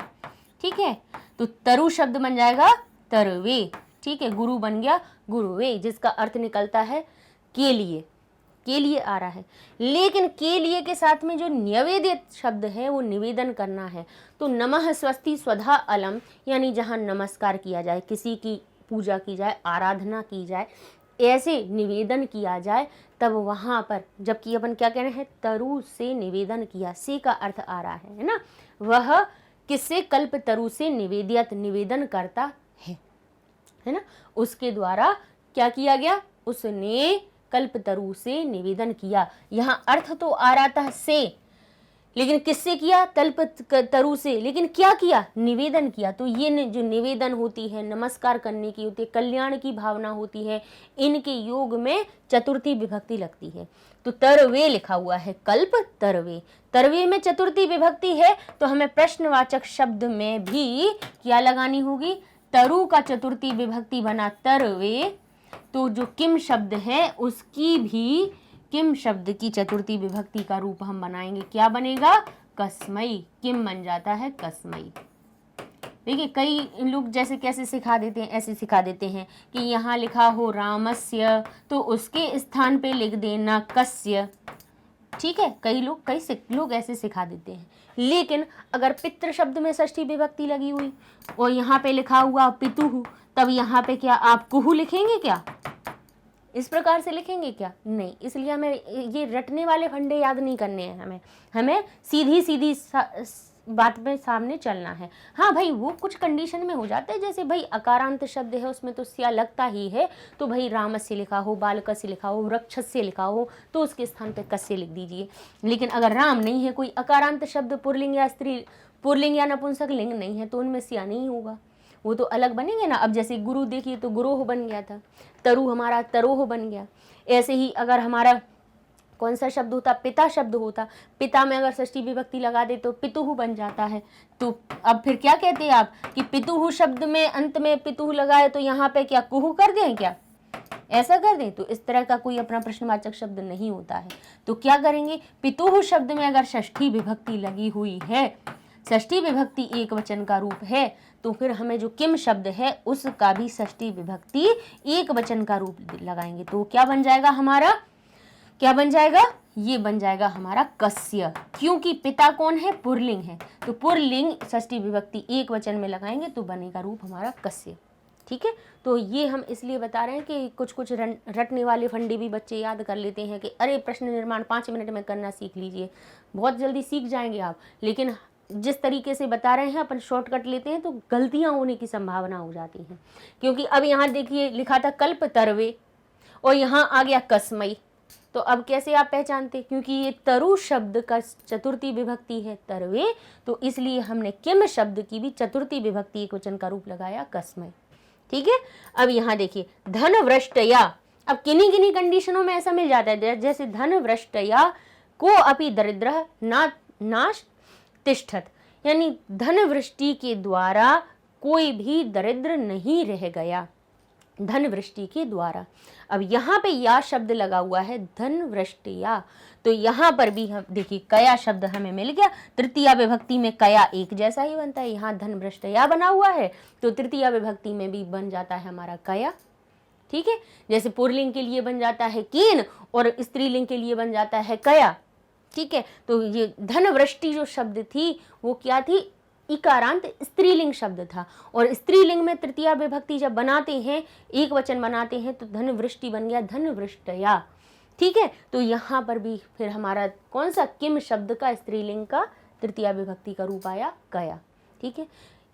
ठीक है, तो तरु शब्द बन जाएगा तरवे। ठीक है, गुरु बन गया गुरुवे, जिसका अर्थ निकलता है के लिए। के लिए आ रहा है, लेकिन के लिए के साथ में जो निवेदित शब्द है वो निवेदन करना है। तो नमः स्वस्ति स्वधा अलम, यानी जहाँ नमस्कार किया जाए, किसी की पूजा की जाए, आराधना की जाए, ऐसे निवेदन किया जाए, तब वहाँ पर, जबकि अपन क्या कह रहे हैं, तरु से निवेदन किया, से का अर्थ आ रहा है ना, वह किससे, कल्प तरु से निवेदित, निवेदन करता है ना, उसके द्वारा क्या किया गया, उसने कल्पतरु से निवेदन किया। यहाँ अर्थ तो आ रहा था से, लेकिन किससे किया, कल्पतरु से, लेकिन क्या किया, निवेदन किया। तो ये जो निवेदन होती है, नमस्कार करने की होती है, कल्याण की भावना होती है, इनके योग में चतुर्थी विभक्ति लगती है। तो तरवे लिखा हुआ है, कल्प तरवे, तरवे में चतुर्थी विभक्ति है, तो हमें प्रश्नवाचक शब्द में भी क्या लगानी होगी, तरु का चतुर्थी विभक्ति बना तरवे, तो जो किम शब्द है उसकी भी किम शब्द की चतुर्थी विभक्ति का रूप हम बनाएंगे, क्या बनेगा, कस्मई, किम बन जाता है कस्मई। देखिए कई लोग जैसे कैसे सिखा देते हैं, ऐसे सिखा देते हैं कि यहाँ लिखा हो रामस्य, तो उसके स्थान पे लिख देना कस्य, ठीक है, कई लोग ऐसे सिखा देते हैं। लेकिन अगर पितृ शब्द में षष्ठी विभक्ति लगी हुई और यहाँ पे लिखा हुआ पितुहु, तब यहाँ पे क्या आप कुहु लिखेंगे, क्या इस प्रकार से लिखेंगे क्या, नहीं। इसलिए हमें ये रटने वाले फंडे याद नहीं करने हैं, हमें सीधी सीधी बात में सामने चलना है। हाँ भाई, वो कुछ कंडीशन में हो जाता है, जैसे भाई अकारांत शब्द है उसमें तो स्या लगता ही है, तो भाई रामस्य लिखा हो, बालकस्य लिखा हो, वृक्षस्य लिखा हो, तो उसके स्थान पे कस्य लिख दीजिए। लेकिन अगर राम नहीं है, कोई अकारांत शब्द पुल्लिंग या स्त्री, पुल्लिंग या नपुंसक लिंग नहीं है, तो उनमें स्या नहीं होगा, वो तो अलग बनेंगे ना। अब जैसे गुरु देखिए तो गुरोह बन गया था, तरु हमारा तरोह बन गया। ऐसे ही अगर हमारा कौन सा शब्द होता, पिता शब्द होता, पिता में अगर षष्ठी विभक्ति लगा दे तो पितुहु बन जाता है। तो अब फिर क्या कहते हैं आप कि पितुहु शब्द में अंत में पितुहु लगाए तो यहाँ पे क्या कुहु कर दें, क्या ऐसा कर दें, तो इस तरह का कोई अपना प्रश्नवाचक शब्द नहीं होता है। तो क्या करेंगे, पितुहु शब्द में अगर षष्ठी विभक्ति लगी हुई है, षष्ठी विभक्ति एक वचन का रूप है, तो फिर हमें जो किम शब्द है उसका भी षष्ठी विभक्ति एक वचन का रूप लगाएंगे। तो क्या बन जाएगा हमारा, क्या बन जाएगा, ये बन जाएगा हमारा कस्य, क्योंकि पिता कौन है, पुरलिंग है, तो पुरलिंग षष्ठी विभक्ति एक वचन में लगाएंगे तो बनेगा रूप हमारा कस्य। ठीक है, तो ये हम इसलिए बता रहे हैं कि कुछ कुछ रटने वाले फंडे भी बच्चे याद कर लेते हैं कि अरे प्रश्न निर्माण 5 मिनट में करना सीख लीजिए, बहुत जल्दी सीख जाएंगे आप। लेकिन जिस तरीके से बता रहे हैं अपन शॉर्टकट लेते हैं तो गलतियां होने की संभावना हो जाती है। क्योंकि अब यहाँ देखिए लिखा था कल्प तरवे और यहाँ आ गया कस्मई, तो अब कैसे आप पहचानते, क्योंकि ये तरु शब्द का चतुर्थी विभक्ति है तरवे, तो इसलिए हमने किम शब्द की भी चतुर्थी विभक्ति एक वचन का रूप लगाया कस्मय। ठीक है, अब यहाँ देखिए धन वृष्टया, अब किन्हीं किन्हीं कंडीशनों में ऐसा मिल जाता है, जैसे धन वृष्टया को अपि दरिद्र नाश तिष्ठत, यानी धन वृष्टि के द्वारा कोई भी दरिद्र नहीं रह गया, धन वृष्टि के द्वारा। अब यहाँ पे या शब्द लगा हुआ है धन वृष्टिया, तो यहाँ पर भी हम देखिए कया शब्द हमें मिल गया, तृतीया विभक्ति में कया एक जैसा ही बनता है, यहाँ धन वृष्टिया बना हुआ है तो तृतीया विभक्ति में भी बन जाता है हमारा कया। ठीक है, जैसे पुरलिंग के लिए बन जाता है कीन और स्त्रीलिंग के लिए बन जाता है कया। ठीक है, तो ये धन वृष्टि जो शब्द थी वो क्या थी, इकारांत स्त्रीलिंग शब्द था, और स्त्रीलिंग में तृतीया विभक्ति जब बनाते हैं एक वचन बनाते हैं तो धन वृष्टि बन गया धन वृष्टया। ठीक है, तो यहाँ पर भी फिर हमारा कौन सा किम शब्द का स्त्रीलिंग का तृतीया विभक्ति का रूप आया कया। ठीक है,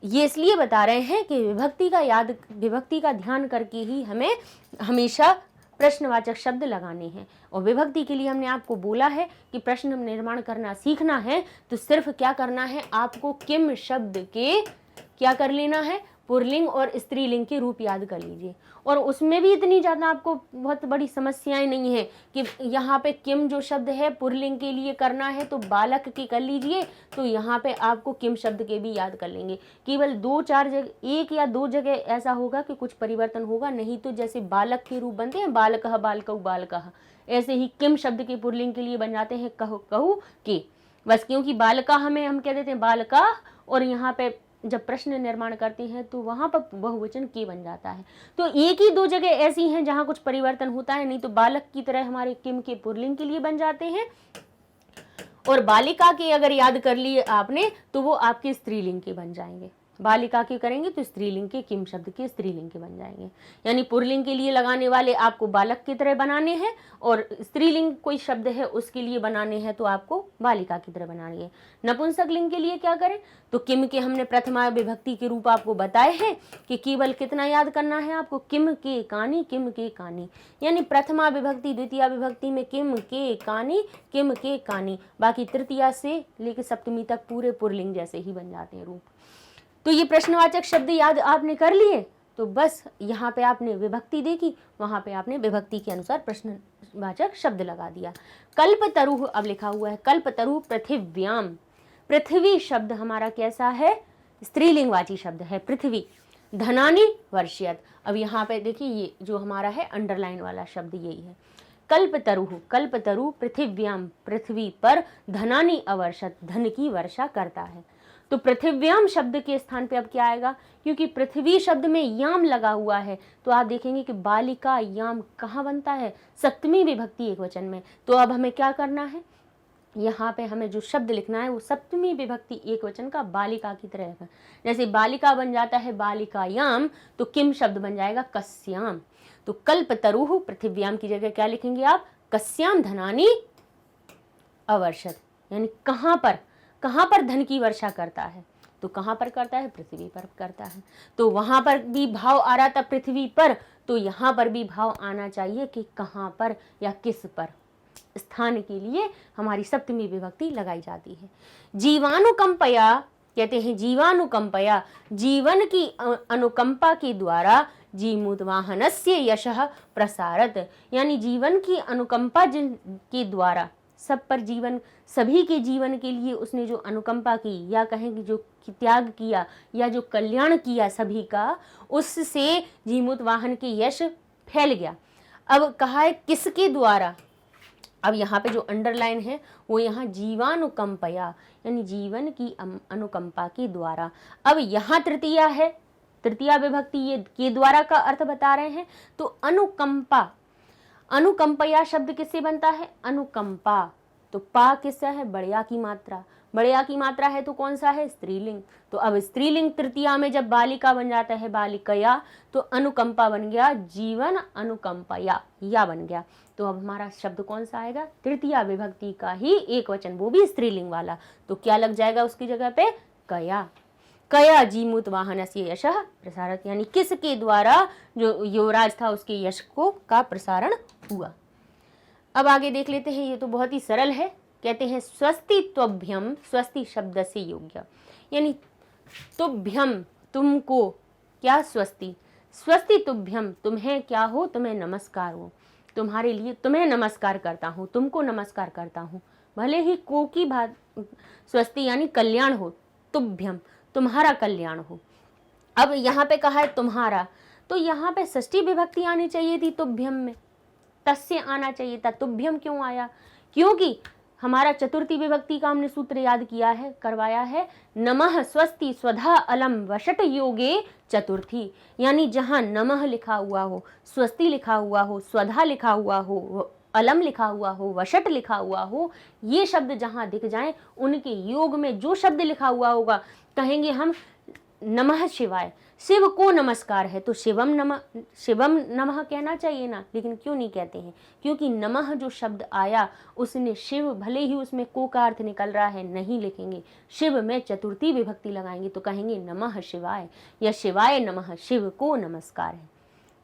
ये इसलिए बता रहे हैं कि विभक्ति का ध्यान करके ही हमें हमेशा प्रश्नवाचक शब्द लगाने हैं। और विभक्ति के लिए हमने आपको बोला है कि प्रश्न निर्माण करना सीखना है तो सिर्फ क्या करना है, आपको किम शब्द के क्या कर लेना है, पुरलिंग और स्त्रीलिंग के रूप याद कर लीजिए। और उसमें भी इतनी ज़्यादा आपको बहुत बड़ी समस्याएं नहीं है कि यहाँ पे किम जो शब्द है पुरलिंग के लिए करना है तो बालक के कर लीजिए, तो यहाँ पे आपको किम शब्द के भी याद कर लेंगे। केवल 2-4 जगह, 1 या 2 जगह ऐसा होगा कि कुछ परिवर्तन होगा, नहीं तो जैसे बालक के रूप बनते हैं बालकः बालकौ बालकः, ऐसे ही किम शब्द के पुरलिंग के लिए बन जाते हैं कहु कहु के, बस क्योंकि बालका हमें हम कह देते हैं बालका और यहाँ पे जब प्रश्न निर्माण करते हैं तो वहां पर बहुवचन के बन जाता है। तो एक ही दो जगह ऐसी हैं जहां कुछ परिवर्तन होता है, नहीं तो बालक की तरह हमारे किम के पुल्लिंग के लिए बन जाते हैं, और बालिका के अगर याद कर लिए आपने तो वो आपके स्त्रीलिंग के बन जाएंगे। बालिका के करेंगे तो स्त्रीलिंग के, किम शब्द के स्त्रीलिंग के बन जाएंगे। यानी पुल्लिंग के लिए लगाने वाले आपको बालक की तरह बनाने हैं, और स्त्रीलिंग कोई शब्द है उसके लिए बनाने हैं तो आपको बालिका की तरह बनानी है। नपुंसक लिंग के लिए क्या करें, तो किम के हमने प्रथमा विभक्ति के रूप आपको बताए हैं कि केवल कितना याद करना है आपको, किम के कानी, किम के कानी। यानी प्रथमा विभक्ति द्वितीय विभक्ति में किम के कानी, किम के कानी, बाकी तृतीया से लेकर सप्तमी तक पूरे पुल्लिंग जैसे ही बन जाते हैं रूप। तो ये प्रश्नवाचक शब्द याद आपने कर लिए, तो बस यहाँ पे आपने विभक्ति देखी, वहां पे आपने विभक्ति के अनुसार प्रश्नवाचक शब्द लगा दिया। कल्पतरुः अब लिखा हुआ है, कल्पतरुः पृथिव्याम। पृथ्वी शब्द हमारा कैसा है, स्त्रीलिंगवाची शब्द है पृथ्वी। धनानि वर्षयत, अब यहाँ पे देखिए ये जो हमारा है अंडरलाइन वाला शब्द यही है। कल्पतरुः, कल्पतरु पृथिव्याम, पृथ्वी पर, धनानि अवर्षत, धन की वर्षा करता है। तो पृथिव्याम शब्द के स्थान पे अब क्या आएगा, क्योंकि पृथ्वी शब्द में याम लगा हुआ है तो आप देखेंगे कि बालिका याम कहाँ बनता है, सप्तमी विभक्ति एकवचन में। तो अब हमें क्या करना है, यहाँ पे हमें जो शब्द लिखना है वो सप्तमी विभक्ति एकवचन का बालिका की तरह है। जैसे बालिका बन जाता है बालिकायाम, तो किम शब्द बन जाएगा कस्याम। तो कल्पतरुः पृथिव्याम की जगह क्या लिखेंगे आप, कस्याम धनानि अवर्षत, यानी कहाँ पर धन की वर्षा करता है, तो कहाँ पर करता है, पृथ्वी पर करता है। तो वहां पर भी भाव आ रहा था पृथ्वी पर, तो यहाँ पर भी भाव आना चाहिए कि कहाँ पर या किस पर। स्थान के लिए हमारी सप्तमी विभक्ति लगाई जाती है। जीवानुकंपया कहते हैं, जीवानुकंपया, जीवन की अनुकंपा के द्वारा, जीमूत वाहनस्य यशः प्रसारत, यानी जीवन की अनुकंपा के द्वारा, सब पर जीवन, सभी के जीवन के लिए उसने जो अनुकंपा की, या कहें कि जो त्याग किया या जो कल्याण किया सभी का, उससे जीमूत वाहन के यश फैल गया। अब कहा है किसके द्वारा, अब यहाँ पे जो अंडरलाइन है वो यहाँ जीवानुकंपया, यानी जीवन की अनुकंपा के द्वारा। अब यहाँ तृतीया है, तृतीया विभक्ति ये के द्वारा का अर्थ बता रहे हैं। तो अनुकंपा, अनुकंपया शब्द किससे बनता है, अनुकंपा, तो पा किससे है, बड़या की मात्रा, बड़या की मात्रा है तो कौन सा है, स्त्रीलिंग। तो अब स्त्रीलिंग तृतीया में जब बालिका बन जाता है बालिकया, तो अनुकंपा बन गया जीवन अनुकंपया, या बन गया। तो अब हमारा शब्द कौन सा आएगा, तृतीया विभक्ति का ही एक वचन, वो भी स्त्रीलिंग वाला। तो क्या लग जाएगा उसकी जगह पे, कया। कया जीमूत वाहनस्य यशः प्रसारत, यानी किसके द्वारा जो युवराज था उसके यश को का प्रसारण हुआ। अब आगे देख लेते हैं, ये तो बहुत ही सरल है। कहते हैं स्वस्ति त्वभ्यम, स्वस्ति शब्द से योग्य, यानी तुभ्यम तुमको, क्या स्वस्ति, स्वस्ति तुभ्यम तुम्हें क्या हो, तुम्हें नमस्कार हो, तुम्हारे लिए, तुम्हें नमस्कार करता हूँ, तुमको नमस्कार करता हूँ, भले ही को की बात, स्वस्ति यानी कल्याण हो, तुभ्यम तुम्हारा कल्याण हो। अब यहाँ पे कहा है तुम्हारा, तो यहाँ पे षष्ठी विभक्ति आनी चाहिए थी तुभ्यम में, तस्य आना चाहिए था, तुभ्यम क्यों आया, क्योंकि हमारा चतुर्थी विभक्ति का हमने सूत्र याद किया है, करवाया है, नमः स्वस्ति स्वधा अलम वषट योगे चतुर्थी, यानी जहां नमः लिखा हुआ हो, स्वस्ति लिखा हुआ हो, स्वधा लिखा हुआ हो, अलम लिखा हुआ हो, वषट लिखा हुआ हो, ये शब्द जहां दिख जाएं, उनके योग में जो शब्द लिखा हुआ होगा, कहेंगे हम नमः शिवाय, शिव को नमस्कार है, तो शिवम नमः कहना चाहिए ना, लेकिन क्यों नहीं कहते हैं, क्योंकि नमः जो शब्द आया उसने शिव, भले ही उसमें को का अर्थ निकल रहा है, नहीं लिखेंगे, शिव में चतुर्थी विभक्ति लगाएंगे तो कहेंगे नमः शिवाय या शिवाय नमः, शिव को नमस्कार है।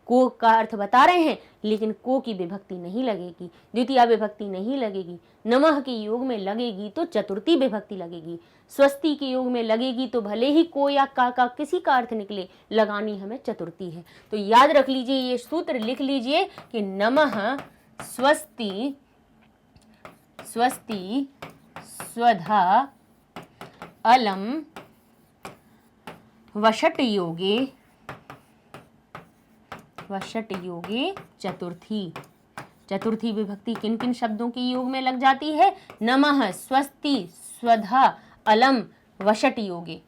को का अर्थ बता रहे हैं, लेकिन को की विभक्ति नहीं लगेगी, द्वितीय विभक्ति नहीं लगेगी, नमः के योग में लगेगी तो चतुर्थी विभक्ति लगेगी, स्वस्ति के योग में लगेगी तो भले ही को या का किसी का अर्थ निकले, लगानी हमें चतुर्थी है। तो याद रख लीजिए, ये सूत्र लिख लीजिए कि नमः स्वस्ति स्वस्ति स्वधा अलम वषट योगे, वषट योगे चतुर्थी। चतुर्थी विभक्ति किन किन शब्दों के योग में लग जाती है, नमः स्वस्ति स्वधा अलम वषट योगे।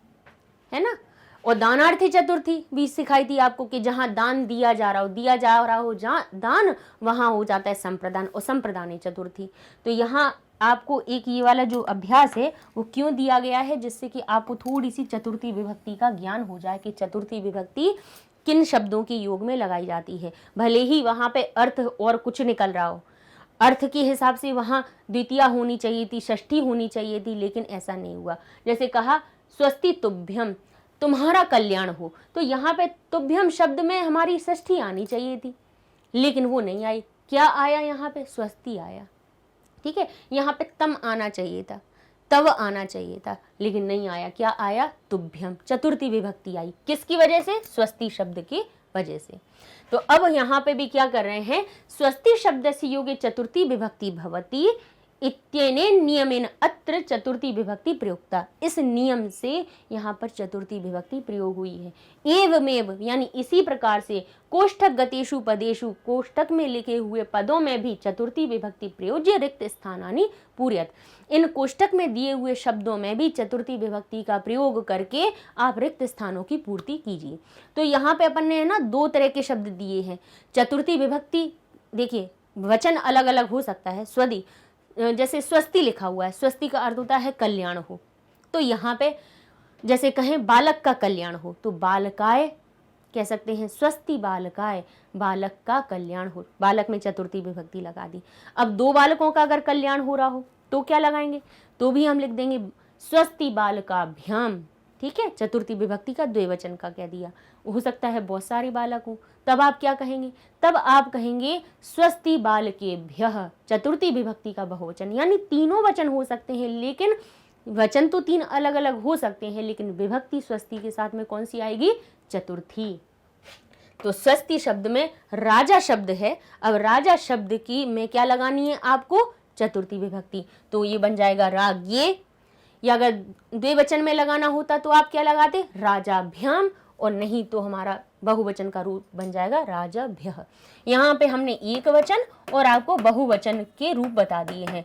है ना। और दानार्थी चतुर्थी भी सिखाई थी आपको कि जहां दान दिया जा रहा हो जहां दान, वहां हो जाता है संप्रदान, और संप्रदान चतुर्थी। तो यहाँ आपको एक ये वाला जो अभ्यास है वो क्यों दिया गया है, जिससे कि आपको थोड़ी सी चतुर्थी विभक्ति का ज्ञान हो जाए कि चतुर्थी विभक्ति किन शब्दों के योग में लगाई जाती है। भले ही वहां पे अर्थ और कुछ निकल रहा हो, अर्थ के हिसाब से वहां द्वितीया होनी चाहिए थी, षष्ठी होनी चाहिए थी, लेकिन ऐसा नहीं हुआ। जैसे कहा स्वस्ति तुभ्यम, तुम्हारा कल्याण हो, तो यहाँ पे तुभ्यम शब्द में हमारी षष्ठी आनी चाहिए थी, लेकिन वो नहीं आई। क्या आया यहाँ पे? स्वस्ति आया। ठीक है, यहाँ पे तम आना चाहिए था, तव आना चाहिए था, लेकिन नहीं आया। क्या आया? तुभ्यम, चतुर्थी विभक्ति आई। किसकी वजह से? स्वस्ति शब्द की वजह से। तो अब यहाँ पे भी क्या कर रहे हैं? स्वस्ति शब्द से योगे चतुर्थी विभक्ति भवति इत्यनेन नियमेन अत्र चतुर्थी विभक्ति प्रयुक्ता। इस नियम से यहाँ पर चतुर्थी विभक्ति प्रयोग हुई है। एवमेव यानी इसी प्रकार से कोष्ठक गतेषु पदेषु, कोष्ठक में लिखे हुए पदों में भी चतुर्थी विभक्ति प्रयोज्य रिक्त स्थानानि पूर्यत। इन कोष्ठक में दिए हुए शब्दों में भी चतुर्थी विभक्ति का प्रयोग करके आप रिक्त स्थानों की पूर्ति कीजिए। तो यहाँ पे अपन ने ना दो तरह के शब्द दिए हैं। चतुर्थी विभक्ति, देखिए वचन अलग अलग हो सकता है। स्वदी, जैसे स्वस्ति लिखा हुआ है, स्वस्ति का अर्थ होता है कल्याण हो। तो यहाँ पे जैसे कहें बालक का कल्याण हो, तो बालकाय कह सकते हैं, स्वस्ति बालकाय, बालक का कल्याण हो। बालक में चतुर्थी विभक्ति लगा दी। अब दो बालकों का अगर कल्याण हो रहा हो तो क्या लगाएंगे? तो भी हम लिख देंगे स्वस्ति बालकाभ्याम। ठीक है, चतुर्थी विभक्ति का द्विवचन का कह दिया। हो सकता है बहुत सारे बालक हो, तब आप क्या कहेंगे? तब आप कहेंगे स्वस्ति बालकेभ्यः, चतुर्थी विभक्ति का बहुवचन। यानी तीनों वचन हो सकते हैं, लेकिन वचन तो तीन अलग अलग हो सकते हैं, लेकिन विभक्ति स्वस्ति के साथ में कौन सी आएगी? चतुर्थी। तो स्वस्ति शब्द में राजा शब्द है। अब राजा शब्द की में क्या लगानी है आपको? चतुर्थी विभक्ति। तो ये बन जाएगा राज्ञे, या अगर द्विवचन में लगाना होता तो आप क्या लगाते? राजाभ्याम, और नहीं तो हमारा बहुवचन का रूप बन जाएगा राजाभ्यः। यहाँ पे हमने एक वचन और आपको बहुवचन के रूप बता दिए हैं।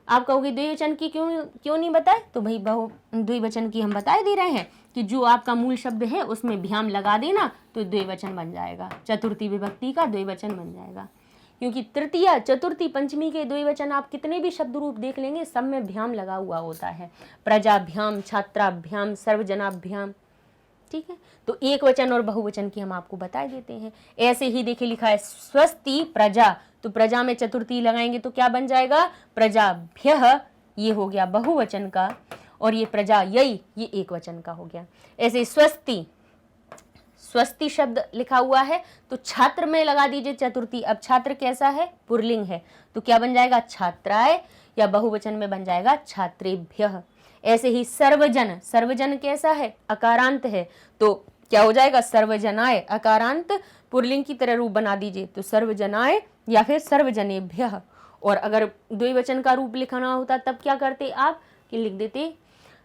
आप कहोगे द्विवचन की क्यों नहीं बताए? तो भाई द्विवचन की हम बताए दे रहे हैं कि जो आपका मूल शब्द है उसमें भ्याम लगा देना तो द्विवचन बन जाएगा, चतुर्थी विभक्ति का द्विवचन बन जाएगा। क्योंकि तृतीया, चतुर्थी, पंचमी के द्विवचन आप कितने भी शब्द रूप देख लेंगे, सब में भ्याम लगा हुआ होता है। प्रजाभ्याम, छात्राभ्याम, सर्वजनाभ्याम। ठीक है, तो एक वचन और बहुवचन की हम आपको बता देते हैं। ऐसे ही देखिए लिखा है स्वस्ति प्रजा, तो प्रजा में चतुर्थी लगाएंगे तो क्या बन जाएगा? प्रजाभ्यः, ये हो गया बहुवचन का, और ये प्रजा यही, ये एक वचन का हो गया। ऐसे स्वस्ति, स्वस्ति शब्द लिखा हुआ है तो छात्र में लगा दीजिए चतुर्थी। अब छात्र कैसा है? पुल्लिंग है, तो क्या बन जाएगा? छात्राय, या बहुवचन में बन जाएगा छात्रेभ्यः। ऐसे ही सर्वजन, सर्वजन कैसा है? अकारांत है, तो क्या हो जाएगा? सर्वजनाय, अकारांत पुल्लिंग की तरह रूप बना दीजिए, तो सर्वजनाय या फिर सर्वजनेभ्यः। और अगर द्विवचन का रूप लिखना होता तब क्या करते आप? कि लिख देते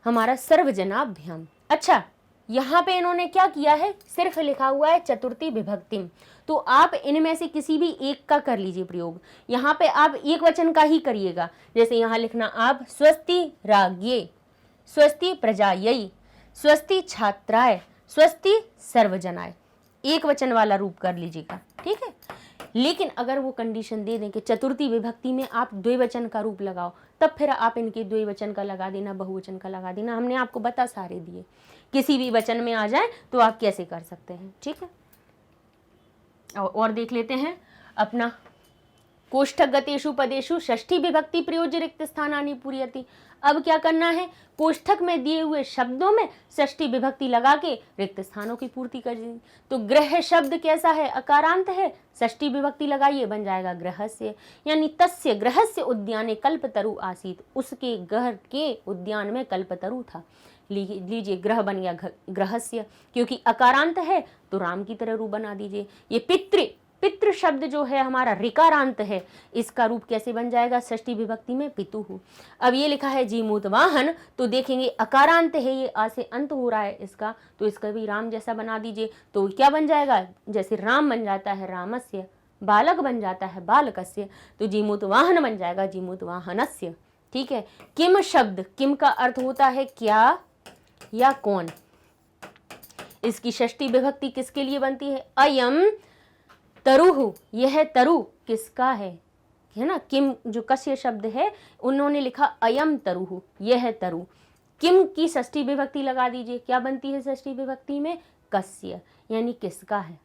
हमारा सर्वजनाभ्याम। अच्छा, यहाँ पे इन्होंने क्या किया है? सिर्फ लिखा हुआ है चतुर्थी विभक्तिम, तो आप इनमें से किसी भी एक का कर लीजिए प्रयोग। यहाँ पे आप एक वचन का ही करिएगा। जैसे यहाँ लिखना आप स्वस्ति राज्ञे, स्वस्ति प्रजायै, स्वस्ति छात्राय, स्वस्ति सर्वजनाय, एक वचन वाला रूप कर लीजिएगा। ठीक है, लेकिन अगर वो कंडीशन दे दें कि चतुर्थी विभक्ति में आप द्विवचन का रूप लगाओ, तब फिर आप इनके द्विवचन का लगा देना, बहुवचन का लगा देना। हमने आपको बता सारे दिए, किसी भी वचन में आ जाए तो आप कैसे कर सकते हैं। ठीक है, और देख लेते हैं अपना कोष्ठक गतेषु पदेषु षष्ठी विभक्ति प्रयोज्य रिक्त स्थानानि पूर्यति। अब क्या करना है? कोष्ठक में दिए हुए शब्दों में षष्ठी विभक्ति लगा के रिक्त स्थानों की पूर्ति कर दी। तो गृह शब्द कैसा है? अकारांत है, षष्ठी विभक्ति लगाइए, बन जाएगा गृहस्य। यानी तस्य गृहस्य उद्याने कल्पतरु आसीत, उसके घर के उद्यान में कल्पतरु था। लीजिए ग्रह बन गया गृहस्य, क्योंकि अकारांत है तो राम की तरह रूप बना दीजिए। ये पितृ, पितृ शब्द जो है हमारा ऋकारांत है, इसका रूप कैसे बन जाएगा? षष्ठी विभक्ति में पितुः। अब ये लिखा है जीमूत वाहन, तो देखेंगे अकारांत है, ये आ से अंत हो रहा है इसका, तो इसका भी राम जैसा बना दीजिए। तो क्या बन जाएगा? जैसे राम बन जाता है रामस्य, बालक बन जाता है बालकस्य, तो जीमूत वाहन बन जाएगा जीमूत वाहनस्य। ठीक है, किम शब्द, किम का अर्थ होता है क्या या कौन। इसकी षष्ठी विभक्ति किसके लिए बनती है? अयम तरुः। यह तरु किसका है ना? किम जो कस्य शब्द है उन्होंने लिखा अयम तरुः, यह तरु। किम की षष्ठी विभक्ति लगा दीजिए, क्या बनती है षष्ठी विभक्ति में? कस्य, यानी किसका है।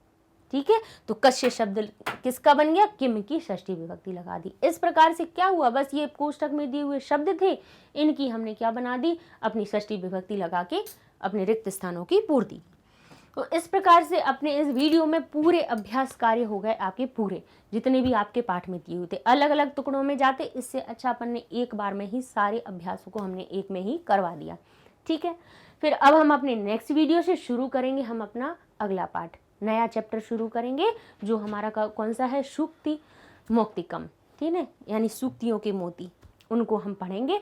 ठीक है, तो कस्य शब्द किसका बन गया? किम की षष्ठी विभक्ति लगा दी। इस प्रकार से क्या हुआ, बस ये कोष्टक में दिए हुए शब्द थे, इनकी हमने क्या बना दी? अपनी षष्ठी विभक्ति लगा के अपने रिक्त स्थानों की पूर्ति। तो इस प्रकार से अपने इस वीडियो में पूरे अभ्यास कार्य हो गए आपके पूरे, जितने भी आपके पाठ में दिए हुए थे। अलग अलग टुकड़ों में जाते, इससे अच्छा अपन ने एक बार में ही सारे अभ्यासों को हमने एक में ही करवा दिया। ठीक है, फिर अब हम अपने नेक्स्ट वीडियो से शुरू करेंगे हम अपना अगला पाठ, नया चैप्टर शुरू करेंगे, जो हमारा कौन सा है? सूक्ति मौक्तिकम। ठीक है, यानी सूक्तियों के मोती, उनको हम पढ़ेंगे।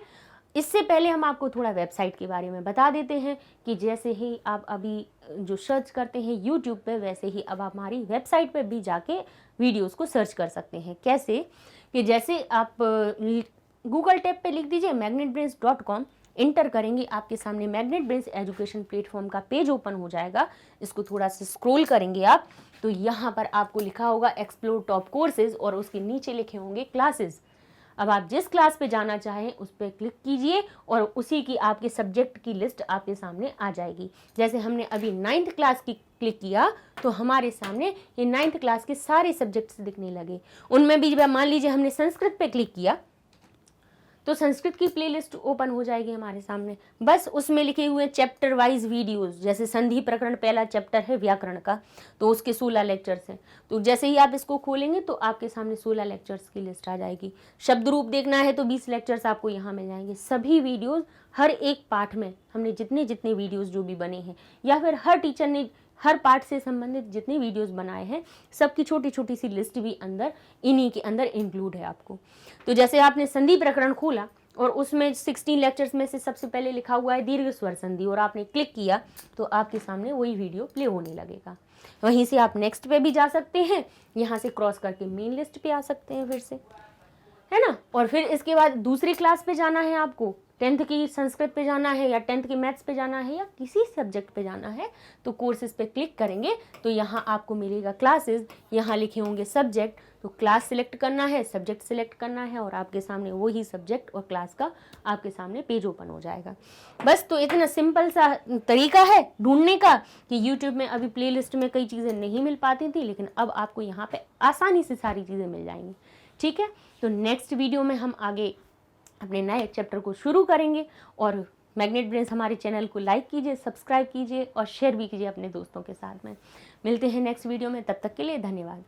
इससे पहले हम आपको थोड़ा वेबसाइट के बारे में बता देते हैं कि जैसे ही आप अभी जो सर्च करते हैं यूट्यूब पे, वैसे ही अब आप हमारी वेबसाइट पे भी जाके वीडियोस को सर्च कर सकते हैं। कैसे कि जैसे आप गूगल टैब पे लिख दीजिए magnetbrains.com, इंटर करेंगे, आपके सामने मैग्नेट ब्रेन्स एजुकेशन प्लेटफॉर्म का पेज ओपन हो जाएगा। इसको थोड़ा सा स्क्रॉल करेंगे आप, तो यहाँ पर आपको लिखा होगा एक्सप्लोर टॉप कोर्सेज और उसके नीचे लिखे होंगे क्लासेस। अब आप जिस क्लास पे जाना चाहें उस पर क्लिक कीजिए और उसी की आपके सब्जेक्ट की लिस्ट आपके सामने आ जाएगी। जैसे हमने अभी 9th क्लास की क्लिक किया तो हमारे सामने ये 9th क्लास के सारे सब्जेक्ट्स दिखने लगे। उनमें भी मान लीजिए हमने संस्कृत पे क्लिक किया तो संस्कृत की प्लेलिस्ट ओपन हो जाएगी हमारे सामने। बस उसमें लिखे हुए चैप्टर वाइज वीडियोस, जैसे संधि प्रकरण पहला चैप्टर है व्याकरण का, तो उसके 16 लेक्चर्स हैं। तो जैसे ही आप इसको खोलेंगे तो आपके सामने 16 लेक्चर्स की लिस्ट आ जाएगी। शब्द रूप देखना है तो 20 लेक्चर्स आपको यहाँ मिल जाएंगे। सभी वीडियोस हर एक पाठ में हमने जितने वीडियोस जो भी बने हैं, या फिर हर टीचर ने हर पार्ट से संबंधित जितने वीडियोस बनाए हैं, सबकी छोटी छोटी सी लिस्ट भी अंदर इन्हीं के अंदर इंक्लूड है आपको। तो जैसे आपने संधि प्रकरण खोला और उसमें 16 लेक्चर्स में से सबसे पहले लिखा हुआ है दीर्घ स्वर संधि, और आपने क्लिक किया तो आपके सामने वही वीडियो प्ले होने लगेगा। वहीं से आप नेक्स्ट पे भी जा सकते हैं, यहाँ से क्रॉस करके मेन लिस्ट पे आ सकते हैं फिर से, है ना। और फिर इसके बाद दूसरी क्लास पे जाना है आपको, 10th की संस्कृत पे जाना है या 10th की मैथ्स पे जाना है या किसी सब्जेक्ट पे जाना है, तो कोर्सेज पे क्लिक करेंगे तो यहाँ आपको मिलेगा क्लासेस, यहाँ लिखे होंगे सब्जेक्ट, तो क्लास सिलेक्ट करना है, सब्जेक्ट सिलेक्ट करना है और आपके सामने वही सब्जेक्ट और क्लास का आपके सामने पेज ओपन हो जाएगा। बस तो इतना सिंपल सा तरीका है ढूंढने का कि यूट्यूब में अभी प्लेलिस्ट में कई चीज़ें नहीं मिल पाती थी, लेकिन अब आपको यहाँ पे आसानी से सारी चीज़ें मिल जाएंगी। ठीक है, तो नेक्स्ट वीडियो में हम आगे अपने नए चैप्टर को शुरू करेंगे। और मैग्नेट ब्रेन्स हमारे चैनल को लाइक कीजिए, सब्सक्राइब कीजिए और शेयर भी कीजिए अपने दोस्तों के साथ में। मिलते हैं नेक्स्ट वीडियो में, तब तक के लिए धन्यवाद।